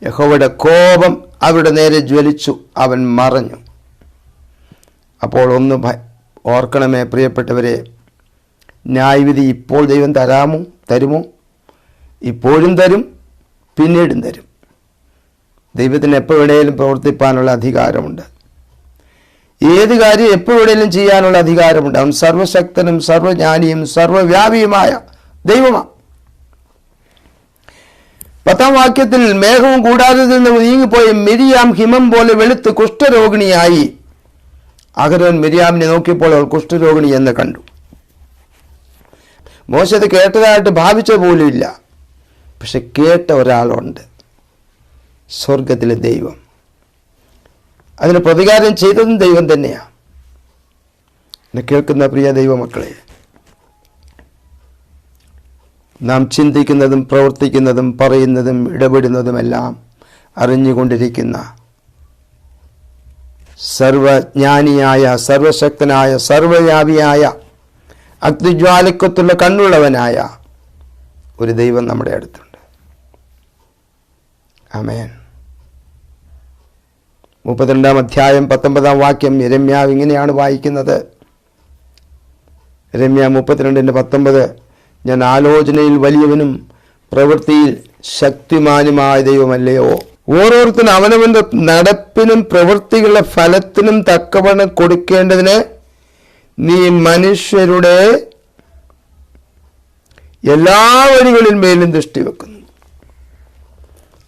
യഹോവയുടെ കോപം അവരുടെ നേരെ ജ്വലിച്ചു. അവൻ മറഞ്ഞു. അപ്പോൾ ഒന്ന് ഓർക്കണമേ പ്രിയപ്പെട്ടവരെ, ന്യായവിധി ഇപ്പോൾ ദൈവം തരുമോ? ഇപ്പോഴും തരും, പിന്നീടും തരും. ദൈവത്തിന് എപ്പോഴെങ്കിലും പ്രവർത്തിപ്പാനുള്ള അധികാരമുണ്ട്. ഏത് കാര്യം എപ്പോഴെങ്കിലും ചെയ്യാനുള്ള അധികാരമുണ്ട്. അവൻ സർവശക്തനും സർവജ്ഞാനിയും സർവവ്യാപിയുമായ ദൈവമാണ്. 10-ാം വാക്യത്തിൽ, മേഘവും കൂടാരത്തിൽ നിന്ന് നീങ്ങിപ്പോയ മിരിയാം ഹിമം പോലെ വെളുത്ത് കുഷ്ഠരോഗിണിയായി. അഹരോൻ മിര്യാമിനെ നോക്കിയപ്പോൾ അവൾ കുഷ്ഠരോഗിണി എന്ന് കണ്ടു. മോശ അത് കേട്ടതായിട്ട് ഭാവിച്ച പോലുമില്ല. പക്ഷെ കേട്ട ഒരാളുണ്ട്, സ്വർഗത്തിലെ ദൈവം. അതിന് പ്രതികാരം ചെയ്തതും ദൈവം തന്നെയാണ്. എന്നെ കേൾക്കുന്ന പ്രിയ ദൈവമക്കളെ, നാം ചിന്തിക്കുന്നതും പ്രവർത്തിക്കുന്നതും പറയുന്നതും ഇടപെടുന്നതുമെല്ലാം അറിഞ്ഞുകൊണ്ടിരിക്കുന്ന സർവജ്ഞാനിയായ, സർവശക്തനായ, സർവവ്യാപിയായ, അഗ്നിജ്വാലക്കത്തുള്ള കണ്ണുള്ളവനായ ഒരു ദൈവം നമ്മുടെ അടുത്തുണ്ട്. ആമേൻ. 32-ാം അധ്യായം 19-ാം വാക്യം യിരെമ്യാവ് ഇങ്ങനെയാണ് വായിക്കുന്നത്. യിരെമ്യാ 32:19, ഞാൻ ആലോചനയിൽ വലിയവനും പ്രവൃത്തിയിൽ ശക്തിമാനുമായ ദൈവമല്ലയോ? ഓരോരുത്തരും അവനവൻ്റെ നടപ്പിനും പ്രവൃത്തികളുടെ ഫലത്തിനും തക്കവണ്ണം കൊടുക്കേണ്ടതിന് നീ മനുഷ്യരുടെ എല്ലാ വഴികളിന്മേലും ദൃഷ്ടി വെക്കുന്നു.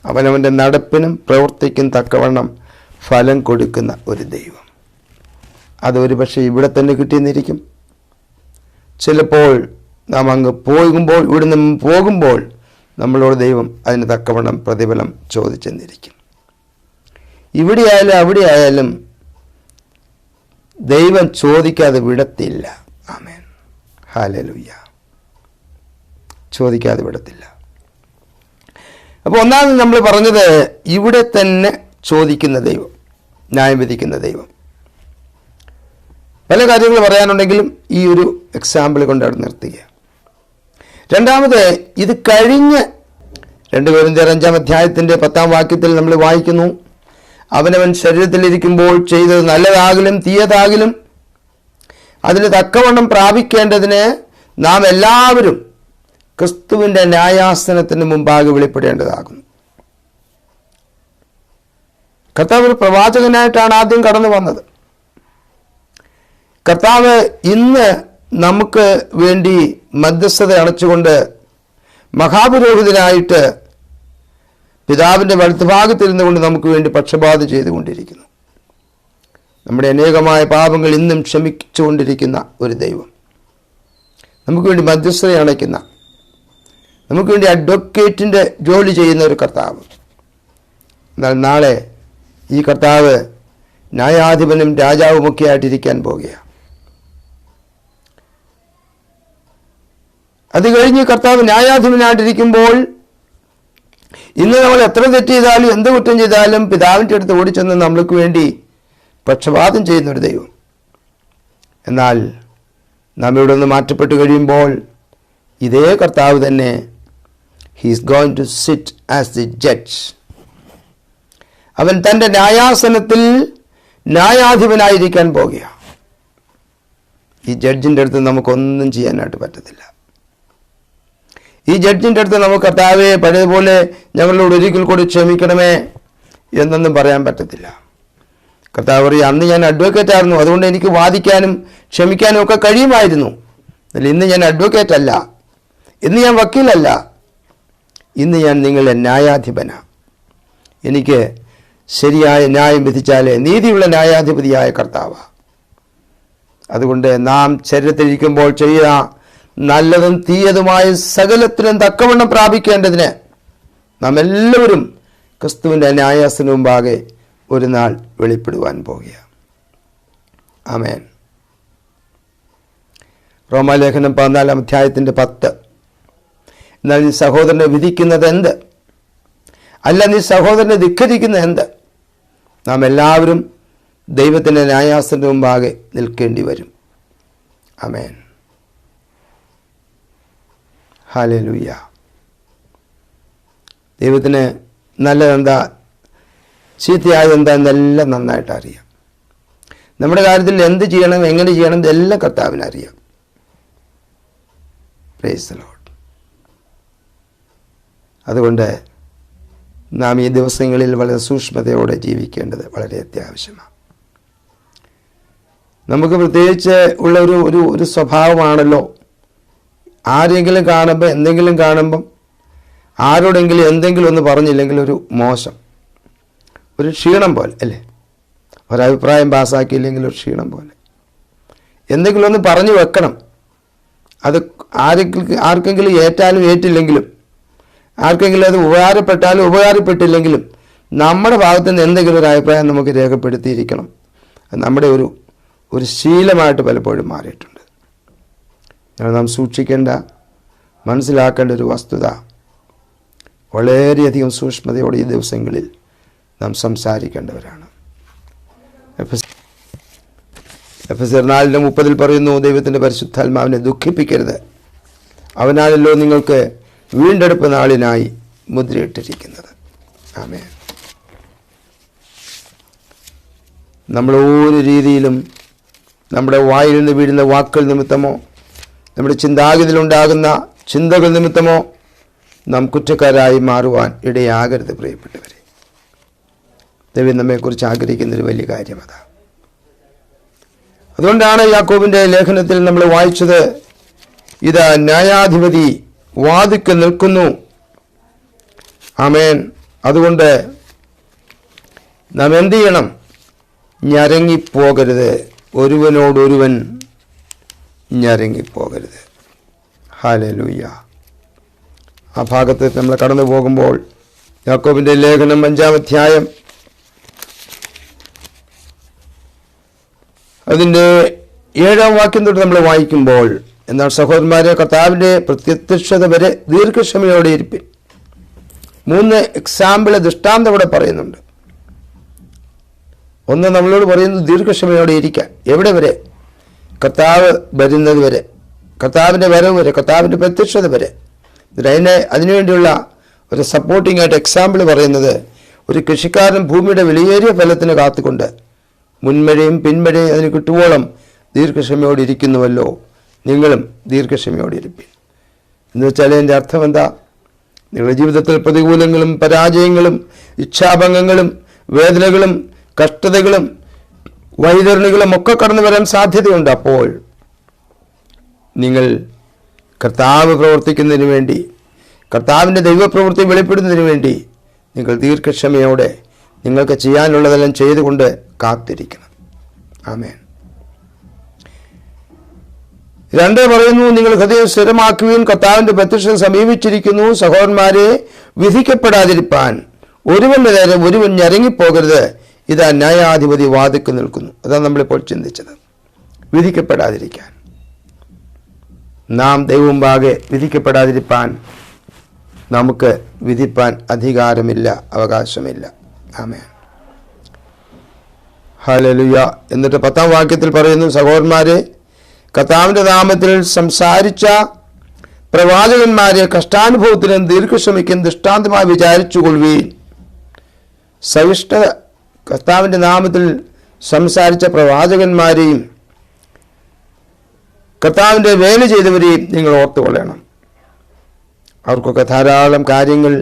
അവനവൻ്റെ നടപ്പിനും പ്രവൃത്തിക്കും തക്കവണ്ണം ഫലം കൊടുക്കുന്ന ഒരു ദൈവം. അതൊരു പക്ഷേ ഇവിടെ തന്നെ കിട്ടിയെന്നിരിക്കും, ചിലപ്പോൾ നാം അങ്ങ് ഇവിടുന്ന് പോകുമ്പോൾ നമ്മളോട് ദൈവം അതിന് തക്കവണ്ണം പ്രതിഫലം ചോദിച്ചെന്നിരിക്കും. ഇവിടെയായാലും അവിടെയായാലും ദൈവം ചോദിക്കാതെ വിടത്തില്ല. ആമേൻ, ഹല്ലേലൂയ. ചോദിക്കാതെ വിടത്തില്ല. അപ്പോൾ ഒന്നാമത് നമ്മൾ പറഞ്ഞത് ഇവിടെ തന്നെ ചോദിക്കുന്ന ദൈവം, ന്യായം വിധിക്കുന്ന ദൈവം. പല കാര്യങ്ങൾ പറയാനുണ്ടെങ്കിലും ഈ ഒരു എക്സാമ്പിൾ കൊണ്ട് അവിടെ നിർത്തുക. രണ്ടാമത്, ഇത് കഴിഞ്ഞ് 2 കൊരിന്ത്യർ 5-ാം അധ്യായത്തിൻ്റെ 10-ാം വാക്യത്തിൽ നമ്മൾ വായിക്കുന്നു, അവനവൻ ശരീരത്തിലിരിക്കുമ്പോൾ ചെയ്തത് നല്ലതാകിലും തീയതാകിലും അതിന് തക്കവണ്ണം പ്രാപിക്കേണ്ടതിന് നാം എല്ലാവരും ക്രിസ്തുവിൻ്റെ ന്യായാസനത്തിന് മുമ്പാകെ വെളിപ്പെടേണ്ടതാകുന്നു. കർത്താവ് ഒരു പ്രവാചകനായിട്ടാണ് ആദ്യം കടന്നു വന്നത്. കർത്താവ് ഇന്ന് നമുക്ക് വേണ്ടി മധ്യസ്ഥത അണച്ചുകൊണ്ട് മഹാപുരോഹിതനായിട്ട് പിതാവിൻ്റെ വലത്തുഭാഗത്തിരുന്നു കൊണ്ട് നമുക്ക് വേണ്ടി പക്ഷപാതം ചെയ്തുകൊണ്ടിരിക്കുന്നു. നമ്മുടെ അനേകമായ പാപങ്ങൾ ഇന്നും ക്ഷമിച്ചുകൊണ്ടിരിക്കുന്ന ഒരു ദൈവം, നമുക്ക് വേണ്ടി മധ്യസ്ഥത അണയ്ക്കുന്ന, നമുക്ക് വേണ്ടി അഡ്വക്കേറ്റിൻ്റെ ജോലി ചെയ്യുന്ന ഒരു കർത്താവ്. എന്നാൽ നാളെ ഈ കർത്താവ് ന്യായാധിപനും രാജാവുമൊക്കെ ആയിട്ടിരിക്കാൻ പോകുകയാണ്. അത് കഴിഞ്ഞ് കർത്താവ് ന്യായാധിപനായിട്ടിരിക്കുമ്പോൾ ഇന്ന് നമ്മൾ എത്ര തെറ്റ് ചെയ്താലും എന്ത് കുറ്റം ചെയ്താലും പിതാവിൻ്റെ അടുത്ത് ഓടിച്ചെന്ന് നമ്മൾക്ക് വേണ്ടി പക്ഷപാതം ചെയ്യുന്നൊരു ദൈവം. എന്നാൽ നാം ഇവിടെ നിന്ന് മാറ്റപ്പെട്ട് കഴിയുമ്പോൾ ഇതേ കർത്താവ് തന്നെ he's going to sit as the judge. അവൻ തൻ്റെ ന്യായാസനത്തിൽ ന്യായാധിപനായിരിക്കാൻ പോകുകയാണ്. ഈ ജഡ്ജിൻ്റെ അടുത്ത് നമുക്കൊന്നും ചെയ്യാനായിട്ട് പറ്റത്തില്ല. ഈ ജഡ്ജിൻ്റെ അടുത്ത് നമുക്ക് കർത്താവേ പഴയതുപോലെ ഞങ്ങളോട് ഒരിക്കൽ കൂടി ക്ഷമിക്കണമേ എന്നൊന്നും പറയാൻ പറ്റത്തില്ല. കർത്താവ് പറയും, അന്ന് ഞാൻ അഡ്വക്കേറ്റ് ആയിരുന്നു, അതുകൊണ്ട് എനിക്ക് വാദിക്കാനും ക്ഷമിക്കാനും ഒക്കെ കഴിയുമായിരുന്നു. എന്നാൽ ഇന്ന് ഞാൻ അഡ്വക്കേറ്റ് അല്ല, ഇന്ന് ഞാൻ വക്കീലല്ല, ഇന്ന് ഞാൻ നിങ്ങളുടെ ന്യായാധിപനാണ്. എനിക്ക് ശരിയായ ന്യായം വിധിച്ചാലേ നീതിയുള്ള ന്യായാധിപതിയായ കർത്താവാണ്. അതുകൊണ്ട് നാം ശരീരത്തിലിരിക്കുമ്പോൾ ചെയ്യുക നല്ലതും തീയതുമായ സകലത്തിനും തക്കവണ്ണം പ്രാപിക്കേണ്ടതിന് നാം എല്ലാവരും ക്രിസ്തുവിൻ്റെ ന്യായാസന മുമ്പാകെ ഒരു നാൾ വെളിപ്പെടുവാൻ പോകുകയാണ്. ആമേൻ. റോമാലേഖനം 14-ാം അധ്യായത്തിൻ്റെ 10. എന്നാൽ നീ സഹോദരനെ വിധിക്കുന്നത് എന്ത്? അല്ല, നീ സഹോദരനെ ധിക്കരിക്കുന്നത് എന്ത്? നാം എല്ലാവരും ദൈവത്തിൻ്റെ ന്യായാസനത്തിന് മുമ്പാകെ നിൽക്കേണ്ടി വരും. ആമേൻ, ഹല്ലേലൂയ. ദൈവത്തിന് നല്ലതെന്താ ചീത്തയായതെന്താ എന്നെല്ലാം നന്നായിട്ട് അറിയാം. നമ്മുടെ കാര്യത്തിൽ എന്ത് ചെയ്യണം, എങ്ങനെ ചെയ്യണം ഇതെല്ലാം കർത്താവിനറിയാം. Price the Lord. അതുകൊണ്ട് നാം ഈ ദിവസങ്ങളിൽ വളരെ സൂക്ഷ്മതയോടെ ജീവിക്കേണ്ടത് വളരെ അത്യാവശ്യമാണ്. നമുക്ക് പ്രത്യേകിച്ച് ഉള്ള ഒരു സ്വഭാവമാണല്ലോ, ആരെങ്കിലും കാണുമ്പോൾ എന്തെങ്കിലും കാണുമ്പം ആരോടെങ്കിലും എന്തെങ്കിലും ഒന്ന് പറഞ്ഞില്ലെങ്കിൽ ഒരു മോശം, ഒരു ക്ഷീണം പോലെ അല്ലേ? ഒരഭിപ്രായം പാസ്സാക്കിയില്ലെങ്കിൽ ഒരു ക്ഷീണം പോലെ എന്തെങ്കിലും ഒന്ന് പറഞ്ഞു വെക്കണം. അത് ആർക്കെങ്കിലും ഏറ്റാലും ഏറ്റില്ലെങ്കിലും, ആർക്കെങ്കിലും അത് ഉപകാരപ്പെട്ടാലും ഉപകാരപ്പെട്ടില്ലെങ്കിലും നമ്മുടെ ഭാഗത്തു നിന്ന് എന്തെങ്കിലും ഒരു അഭിപ്രായം നമുക്ക് രേഖപ്പെടുത്തിയിരിക്കണം. അത് നമ്മുടെ ഒരു ശീലമായിട്ട് പലപ്പോഴും മാറിയിട്ടുണ്ട്. നാം സൂക്ഷിക്കേണ്ട, മനസ്സിലാക്കേണ്ട ഒരു വസ്തുത, വളരെയധികം സൂക്ഷ്മതയോടെ ഈ ദിവസങ്ങളിൽ നാം സംസാരിക്കേണ്ടവരാണ്. എഫെസ്യർ 4:30 പറയുന്നു, ദൈവത്തിൻ്റെ പരിശുദ്ധാത്മാവിനെ ദുഃഖിപ്പിക്കരുത്, അവനാണല്ലോ നിങ്ങൾക്ക് വീണ്ടെടുപ്പ് നാളിനായി മുദ്രയിട്ടിരിക്കുന്നത്. ആമേൻ. നമ്മൾ ഒരു രീതിയിലും നമ്മുടെ വായിൽ നിന്ന് വീഴുന്ന വാക്കുകൾ നിമിത്തമോ നമ്മുടെ ചിന്താഗതിയിലുണ്ടാകുന്ന ചിന്തകൾ നിമിത്തമോ നാം കുറ്റക്കാരായി മാറുവാൻ ഇടയാകരുത്. പ്രിയപ്പെട്ടവരെ, ദൈവം നമ്മെക്കുറിച്ച് ആഗ്രഹിക്കുന്നൊരു വലിയ കാര്യം അതാണ്. അതുകൊണ്ടാണ് യാക്കോബിൻ്റെ ലേഖനത്തിൽ നമ്മൾ വായിച്ചത്, ഇതാ ന്യായാധിപതി വാതിൽക്കൽ നിൽക്കുന്നു. ആമേൻ. അതുകൊണ്ട് നാം എന്ത് ചെയ്യണം? ഞരങ്ങിപ്പോകരുത്, ഒരുവനോടൊരുവൻ ഞരങ്ങിപ്പോകരുത്. ഹല്ലേലൂയ. ആ ഭാഗത്ത് നമ്മൾ കടന്നു പോകുമ്പോൾ യാക്കോബിൻ്റെ ലേഖനം 5-ാം അധ്യായം അതിൻ്റെ 7-ാം വാക്യം തൊട്ട് നമ്മൾ വായിക്കുമ്പോൾ, എന്നാൽ സഹോദരന്മാരെ, കർത്താവിൻ്റെ പ്രത്യക്ഷത വരെ ദീർഘക്ഷമയോടെ ഇരിപ്പിൻ. 3 എക്സാമ്പിള് ദൃഷ്ടാന്തം ഇവിടെ പറയുന്നുണ്ട്. ഒന്ന്, നമ്മളോട് പറയുന്നത് ദീർഘക്ഷമയോടെ ഇരിക്കാൻ. എവിടെ വരെ? കർത്താവ് വരുന്നത് വരെ, കർത്താവിൻ്റെ വരവ് വരെ, കർത്താവിൻ്റെ പ്രത്യക്ഷത വരെ. അതിനുവേണ്ടിയുള്ള ഒരു സപ്പോർട്ടിംഗ് ആയിട്ട് എക്സാമ്പിൾ പറയുന്നത്, ഒരു കൃഷിക്കാരൻ ഭൂമിയുടെ വിലയേറിയ ഫലത്തിന് കാത്തുകൊണ്ട് മുൻമഴയും പിന്മഴയും അതിന് കിട്ടുവോളം ദീർഘക്ഷമയോടെ ഇരിക്കുന്നുവല്ലോ, നിങ്ങളും ദീർഘക്ഷമയോടെ ഇരിപ്പിൻ. എന്ന് വെച്ചാൽ എൻ്റെ അർത്ഥം എന്താ? നിങ്ങളുടെ ജീവിതത്തിൽ പ്രതികൂലങ്ങളും പരാജയങ്ങളും ഇച്ഛാഭംഗങ്ങളും വേദനകളും കഷ്ടതകളും വൈതരണികളും ഒക്കെ കടന്നു വരാൻ സാധ്യതയുണ്ട്. അപ്പോൾ നിങ്ങൾ കർത്താവ് പ്രവർത്തിക്കുന്നതിന് വേണ്ടി, കർത്താവിൻ്റെ ദൈവപ്രവൃത്തി വെളിപ്പെടുന്നതിന് വേണ്ടി നിങ്ങൾ ദീർഘക്ഷമയോടെ നിങ്ങൾക്ക് ചെയ്യാനുള്ളതെല്ലാം ചെയ്തുകൊണ്ട് കാത്തിരിക്കണം. ആമേൻ. 2 പറയുന്നു, നിങ്ങൾ ഹൃദയം സ്ഥിരമാക്കുകയും കർത്താവിൻ്റെ പ്രത്യക്ഷം സമീപിച്ചിരിക്കുന്നു. സഹോദരന്മാരെ, വിധിക്കപ്പെടാതിരിപ്പാൻ ഒരുവന്റെ നേരെ ഒരുവൻ ഞരങ്ങിപ്പോകരുത്. ഇതാ ന്യായാധിപതി വാതിക്ക് നിൽക്കുന്നു. അതാണ് നമ്മളിപ്പോൾ ചിന്തിച്ചത്. വിധിക്കപ്പെടാതിരിക്കാൻ, നാം ദൈവമുമ്പാകെ വിധിക്കപ്പെടാതിരിപ്പാൻ നമുക്ക് വിധിപ്പാൻ അധികാരമില്ല, അവകാശമില്ല. ആമേൻ. ഹല്ലേലൂയ. എന്നിട്ട് 10-ാം വാക്യത്തിൽ പറയുന്നു, സഹോദരന്മാരെ, കർത്താവിൻ്റെ നാമത്തിൽ സംസാരിച്ച പ്രവാചകന്മാരെ കഷ്ടാനുഭവത്തിനും ദീർഘക്ഷമയ്ക്കും ദൃഷ്ടാന്തമായി വിചാരിച്ചുകൊള്ളുവീൻ. സഹിഷ്ണുത, കർത്താവിൻ്റെ നാമത്തിൽ സംസാരിച്ച പ്രവാചകന്മാരെയും കർത്താവിൻ്റെ വേല ചെയ്തവരെയും നിങ്ങൾ ഓർത്തുകൊള്ളണം. അവർക്കൊക്കെ ധാരാളം കാര്യങ്ങൾ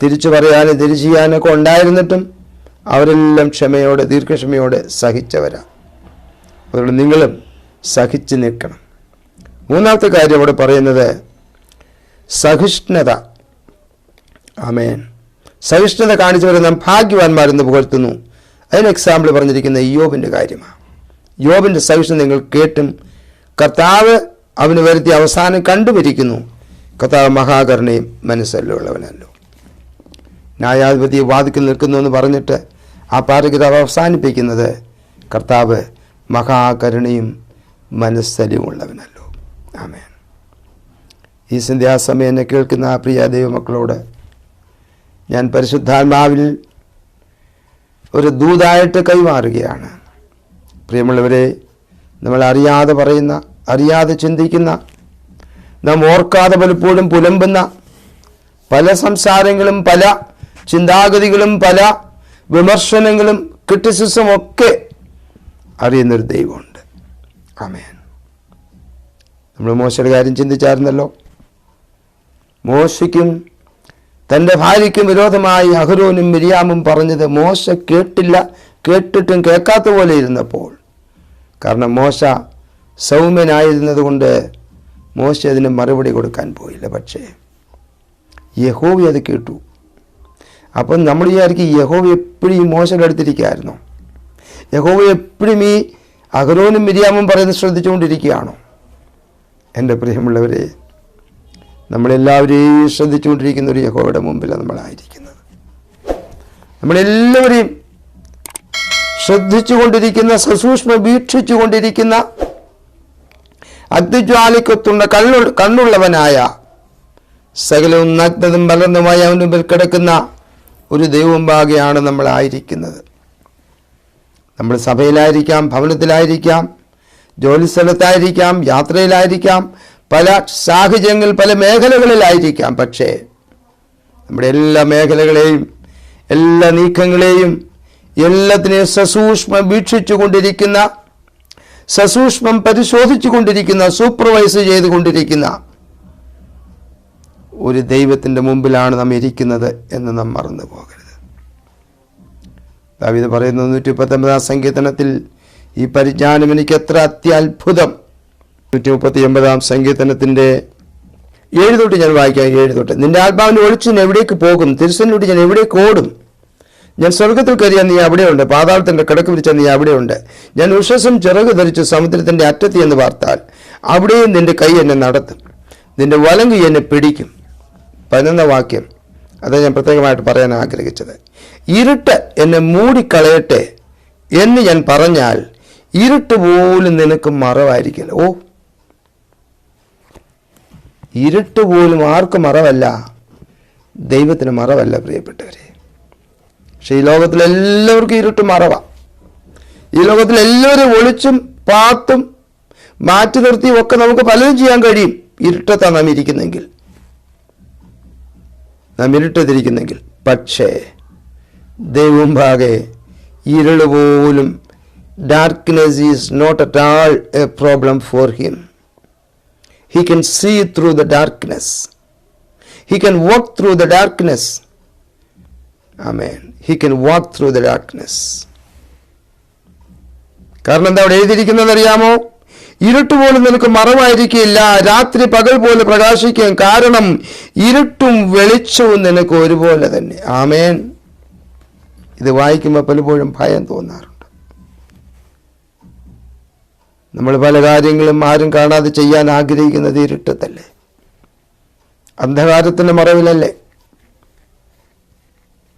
തിരിച്ചു പറയാനും തിരിച്ചു ചെയ്യാനൊക്കെ ഉണ്ടായിരുന്നിട്ടും അവരെല്ലാം ക്ഷമയോടെ ദീർഘക്ഷമയോടെ സഹിച്ചവരാ. അതുകൊണ്ട് നിങ്ങളും സഹിച്ചു നിൽക്കണം. 3-ാമത്തെ കാര്യം അവിടെ പറയുന്നത് സഹിഷ്ണുത. ആമേൻ. സഹിഷ്ണുത കാണിച്ചവരെ നാം ഭാഗ്യവാന്മാരെന്ന് പുകഴ്ത്തുന്നു. അതിന് എക്സാമ്പിൾ പറഞ്ഞിരിക്കുന്ന യോബിൻ്റെ കാര്യമാണ്. യോബിൻ്റെ സഹിഷ്ണുത നിങ്ങൾ കേട്ടും കർത്താവ് അവന് വരുത്തിയ അവസാനം കണ്ടുപിരിക്കുന്നു. കർത്താവ് മഹാകരുണയും മനസ്സല്ലുള്ളവനല്ലോ. ന്യായാധിപതി വാതിക്കൽ നിൽക്കുന്നു എന്ന് പറഞ്ഞിട്ട് ആ പാരഗ്രാഫ് അവസാനിപ്പിക്കുന്നത് കർത്താവ് മഹാകരുണയും മനസ്സലിവുള്ളവനല്ലോ. ആമേൻ. ഈ സന്ധ്യാസമയം എന്നെ കേൾക്കുന്ന ആ പ്രിയ ദൈവമക്കളോട് ഞാൻ പരിശുദ്ധാത്മാവിൽ ഒരു ദൂതായിട്ട് കൈമാറുകയാണ്. പ്രിയമുള്ളവരെ, നമ്മൾ അറിയാതെ പറയുന്ന, അറിയാതെ ചിന്തിക്കുന്ന, നാം ഓർക്കാതെ പലപ്പോഴും പുലമ്പുന്ന പല സംസാരങ്ങളും പല ചിന്താഗതികളും പല വിമർശനങ്ങളും ക്രിറ്റിസിസം ഒക്കെ അറിയുന്നൊരു ദൈവമുണ്ട്. ആമേൻ. നമ്മൾ മോശയുടെ കാര്യം ചിന്തിച്ചായിരുന്നല്ലോ. മോശയ്ക്കും തൻ്റെ ഭാര്യയ്ക്കും വിരോധമായി അഹരോനും മിരിയാമും പറഞ്ഞത് മോശ കേട്ടില്ല, കേട്ടിട്ടും കേൾക്കാത്ത പോലെ ഇരുന്നപ്പോൾ, കാരണം മോശ സൗമ്യനായിരുന്നത് കൊണ്ട് മോശ അതിന് മറുപടി കൊടുക്കാൻ പോയില്ല. പക്ഷേ യഹോവ അത് കേട്ടു. അപ്പം നമ്മൾ വിചാരിക്കും യഹോവ എപ്പോഴും ഈ മോശയുടെ അടുത്തിരിക്കുകയായിരുന്നോ? യഹോവ എപ്പോഴും ഈ അഹരോനും മിരിയാമും പറയുന്നത് ശ്രദ്ധിച്ചുകൊണ്ടിരിക്കുകയാണോ? എൻ്റെ പ്രിയമുള്ളവരെ, നമ്മളെല്ലാവരെയും ശ്രദ്ധിച്ചുകൊണ്ടിരിക്കുന്ന ഒരു യഹോവയുടെ മുമ്പിലാണ് നമ്മളായിരിക്കുന്നത്. നമ്മളെല്ലാവരെയും ശ്രദ്ധിച്ചുകൊണ്ടിരിക്കുന്ന, സസൂക്ഷ്മ വീക്ഷിച്ചുകൊണ്ടിരിക്കുന്ന, അഗ്നിജ്വാലയ്ക്കൊത്തുന്ന കണ്ണുള്ളവനായ, സകലവും നഗ്നതും വളർന്നുമായി അവൻ്റെ മുമ്പിൽ കിടക്കുന്ന ഒരു ദൈവമുമ്പാകെയാണ് നമ്മളായിരിക്കുന്നത്. നമ്മൾ സഭയിലായിരിക്കാം, ഭവനത്തിലായിരിക്കാം, ജോലിസ്ഥലത്തായിരിക്കാം, യാത്രയിലായിരിക്കാം, പല സാഹചര്യങ്ങൾ പല മേഖലകളിലായിരിക്കാം. പക്ഷേ നമ്മുടെ എല്ലാ മേഖലകളെയും എല്ലാ നീക്കങ്ങളെയും എല്ലാത്തിനെയും സസൂക്ഷ്മം വീക്ഷിച്ചു കൊണ്ടിരിക്കുന്ന, സസൂക്ഷ്മം പരിശോധിച്ചു കൊണ്ടിരിക്കുന്ന, സൂപ്പർവൈസ് ചെയ്തുകൊണ്ടിരിക്കുന്ന ഒരു ദൈവത്തിൻ്റെ മുമ്പിലാണ് നാം ഇരിക്കുന്നത് എന്ന് നാം മറന്നു പോകരുത്. ദാവീദ് പറയുന്നു 119-ാം സങ്കീർത്തനത്തിൽ, ഈ പരിജ്ഞാനം എനിക്ക് എത്ര അത്യത്ഭുതം. 139-ാം സങ്കീർത്തനത്തിൻ്റെ 7 തൊട്ട് ഞാൻ വായിക്കാം. 7 തൊട്ട്, നിന്റെ ആത്മാവിൻ്റെ ഒളിച്ചിന് എവിടേക്ക് പോകും? തിരുസന്നിലൂടെ ഞാൻ എവിടേക്ക് ഓടും? ഞാൻ സ്വർഗത്തിൽ കയറിയാൽ നീ അവിടെയുണ്ട്, പാതാളത്തിൻ്റെ കിടക്ക് വിരിച്ചാൽ നീ അവിടെയുണ്ട്. ഞാൻ ഉഷസ്സും ചിറക് ധരിച്ച് സമുദ്രത്തിൻ്റെ അറ്റത്ത് എന്ന് വാർത്താൽ അവിടെയും നിന്റെ കൈ എന്നെ നടത്തും, നിന്റെ വലം കൈ എന്നെ പിടിക്കും. 11 വാക്യം അത് ഞാൻ പ്രത്യേകമായിട്ട് പറയാൻ ആഗ്രഹിച്ചത്. ഇരുട്ട് എന്നെ മൂടിക്കളയട്ടെ എന്ന് ഞാൻ പറഞ്ഞാൽ ഇരുട്ട് പോലും നിനക്ക് മറവായിരിക്കില്ല. ഓ, ഇരുട്ട് പോലും ആർക്കും മറവല്ല, ദൈവത്തിന് മറവല്ല പ്രിയപ്പെട്ടവരെ. പക്ഷെ ഈ ലോകത്തിലെല്ലാവർക്കും ഇരുട്ട് മറവാ. ഈ ലോകത്തിലെല്ലാവരും ഒളിച്ചും പാത്തും മാറ്റി നിർത്തിയും ഒക്കെ നമുക്ക് പലതും ചെയ്യാൻ കഴിയും. ഇരുട്ടത്താണ് നാം ഇരിക്കുന്നെങ്കിൽ, നാം ഇരുട്ടത്തിരിക്കുന്നെങ്കിൽ. പക്ഷേ ദൈവമുമ്പാകെ ഇരുള് പോലും, darkness is not at all a problem for him. He can see through the darkness. He can walk through the darkness. Amen. He can walk through the darkness. കാരണം എന്താ അവിടെ എഴുതിയിരിക്കുന്നത് അറിയാമോ? ഇരുട്ട് പോലും നിനക്ക് മറവായിരിക്കില്ല, രാത്രി പകൽ പോലെ പ്രകാശിക്കും. കാരണം ഇരുട്ടും വെളിച്ചവും നിനക്ക് ഒരുപോലെ തന്നെ. ആമേൻ. ഇത് വായിക്കുമ്പോൾ പലപ്പോഴും ഭയം തോന്നാറുണ്ട്. നമ്മൾ പല കാര്യങ്ങളും ആരും കാണാതെ ചെയ്യാൻ ആഗ്രഹിക്കുന്നത് ഇരുട്ടത്തല്ലേ, അന്ധകാരത്തിൻ്റെ മറവിലല്ലേ,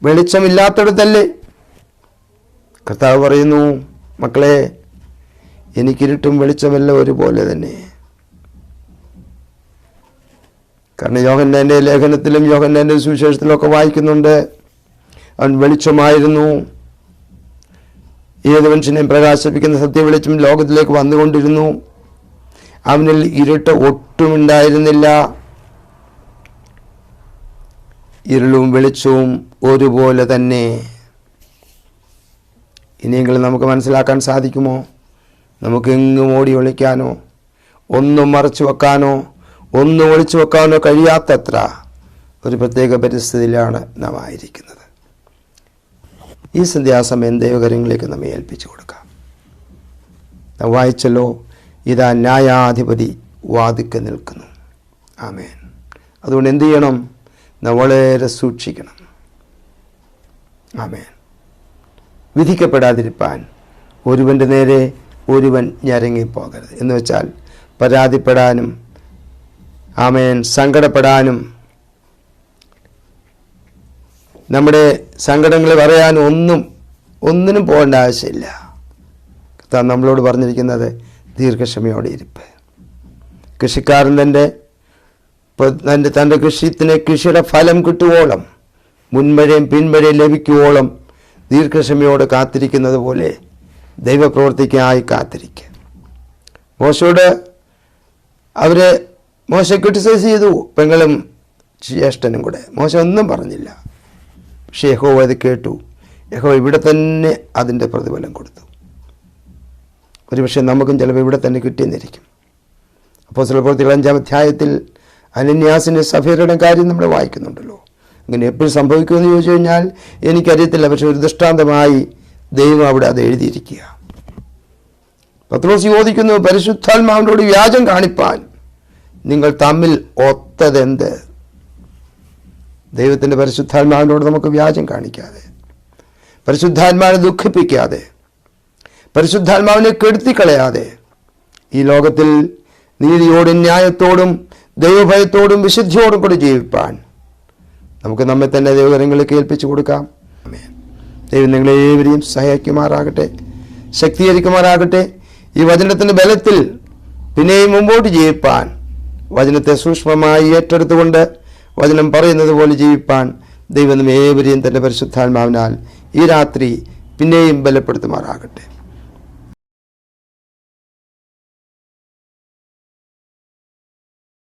വെളിച്ചമില്ലാത്തടത്തല്ലേ. കർത്താവ് പറയുന്നു, മക്കളെ, എനിക്കിരുട്ടും വെളിച്ചമെല്ലാം ഒരുപോലെ തന്നെ. കാരണം യോഹന്നാന്റെ ലേഖനത്തിലും യോഹന്നാന്റെ സുവിശേഷത്തിലും ഒക്കെ വായിക്കുന്നുണ്ട്, അവൻ വെളിച്ചമായിരുന്നു, ഏത് മനുഷ്യനെയും പ്രകാശിപ്പിക്കുന്ന സത്യവെളിച്ചം ലോകത്തിലേക്ക് വന്നുകൊണ്ടിരുന്നു, അവനിൽ ഇരുട്ട് ഒട്ടുമുണ്ടായിരുന്നില്ല. ഇരുളും വെളിച്ചവും ഒരുപോലെ തന്നെ. ഇനിയെങ്കിലും നമുക്ക് മനസ്സിലാക്കാൻ സാധിക്കുമോ? നമുക്കെങ്ങും ഓടി ഒളിക്കാനോ ഒന്നും മറച്ചു വെക്കാനോ ഒന്നും ഒളിച്ചു വെക്കാനോ കഴിയാത്തത്ര ഒരു പ്രത്യേക പരിസ്ഥിതിയിലാണ് നാം ആയിരിക്കുന്നത്. ഈ സന്ധ്യാസമയം ദൈവകരങ്ങളിലേക്ക് നമ്മെ ഏൽപ്പിച്ചു കൊടുക്കാം. നാം വായിച്ചല്ലോ, ഇതാ ന്യായാധിപതി വാതിൽക്കൽ നിൽക്കുന്നു. ആമേൻ. അതുകൊണ്ട് എന്ത് ചെയ്യണം? നാം വളരെ സൂക്ഷിക്കണം. ആമേൻ. വിധിക്കപ്പെടാതിരിപ്പാൻ ഒരുവൻ്റെ നേരെ ഒരുവൻ ഞരങ്ങിപ്പോകരുത്. എന്ന് വെച്ചാൽ പരാതിപ്പെടാനും, ആമേൻ, സങ്കടപ്പെടാനും, നമ്മുടെ സങ്കടങ്ങൾ പറയാനും ഒന്നിനും പോകേണ്ട ആവശ്യമില്ല. നമ്മളോട് പറഞ്ഞിരിക്കുന്നത് ദീർഘക്ഷമയോടെ ഇരിപ്പ്. കൃഷിക്കാരൻ തൻ്റെ കൃഷിയുടെ ഫലം കിട്ടുവോളം, മുൻമഴയും പിൻമഴയും ലഭിക്കുവോളം ദീർഘക്ഷമയോട് കാത്തിരിക്കുന്നത് പോലെ ദൈവപ്രവൃത്തിക്കായി കാത്തിരിക്കുക. മോശയോട് മോശ ക്രിട്ടിസൈസ് ചെയ്തു, പെങ്ങളും ജ്യേഷ്ഠനും കൂടെ. മോശ ഒന്നും പറഞ്ഞില്ല. പക്ഷേ യഹോവ അത് കേട്ടു. യഹോവ ഇവിടെ തന്നെ അതിൻ്റെ പ്രതിഫലം കൊടുത്തു. ഒരുപക്ഷെ നമുക്കും ചിലപ്പോൾ ഇവിടെ തന്നെ കിട്ടിയെന്നിരിക്കും. അപ്പോസ്തലപ്രവൃത്തികൾ 5-ാം അധ്യായത്തിൽ അനന്യാസിൻ്റെ സഫീറയുടെ കാര്യം നമ്മൾ വായിക്കുന്നുണ്ടല്ലോ. അങ്ങനെ എപ്പോഴും സംഭവിക്കുമെന്ന് ചോദിച്ചു കഴിഞ്ഞാൽ എനിക്കറിയത്തില്ല. പക്ഷെ ഒരു ദൃഷ്ടാന്തമായി ദൈവം അവിടെ അത് എഴുതിയിരിക്കുക. പത്രോസ് ചോദിക്കുന്നു, പരിശുദ്ധാത്മാവിനോട് വ്യാജം കാണിപ്പാൻ നിങ്ങൾ തമ്മിൽ ഒത്തതെന്ത്? ദൈവത്തിൻ്റെ പരിശുദ്ധാത്മാവിനോട് നമുക്ക് വ്യാജം കാണിക്കാതെ, പരിശുദ്ധാത്മാവിനെ ദുഃഖിപ്പിക്കാതെ, പരിശുദ്ധാത്മാവിനെ കെടുത്തിക്കളയാതെ ഈ ലോകത്തിൽ നീതിയോടും ന്യായത്തോടും ദൈവഭയത്തോടും വിശുദ്ധിയോടും കൂടി ജീവിപ്പാൻ നമുക്ക് നമ്മെ തന്നെ ദൈവകരങ്ങളിലേക്ക് ഏൽപ്പിച്ചു കൊടുക്കാം. ദൈവം നിങ്ങളേവരെയും സഹായിക്കുമാറാകട്ടെ, ശക്തീകരിക്കുമാറാകട്ടെ. ഈ വചനത്തിൻ്റെ ബലത്തിൽ പിന്നെയും മുമ്പോട്ട് ജീവിപ്പാൻ, വചനത്തെ സൂക്ഷ്മമായി ഏറ്റെടുത്തുകൊണ്ട് വചനം പറയുന്നത് പോലെ ജീവിപ്പാൻ ദൈവം നമ്മേവരെയും തൻ്റെ പരിശുദ്ധാത്മാവിനാൽ ഈ രാത്രി പിന്നെയും ബലപ്പെടുത്തുമാറാകട്ടെ.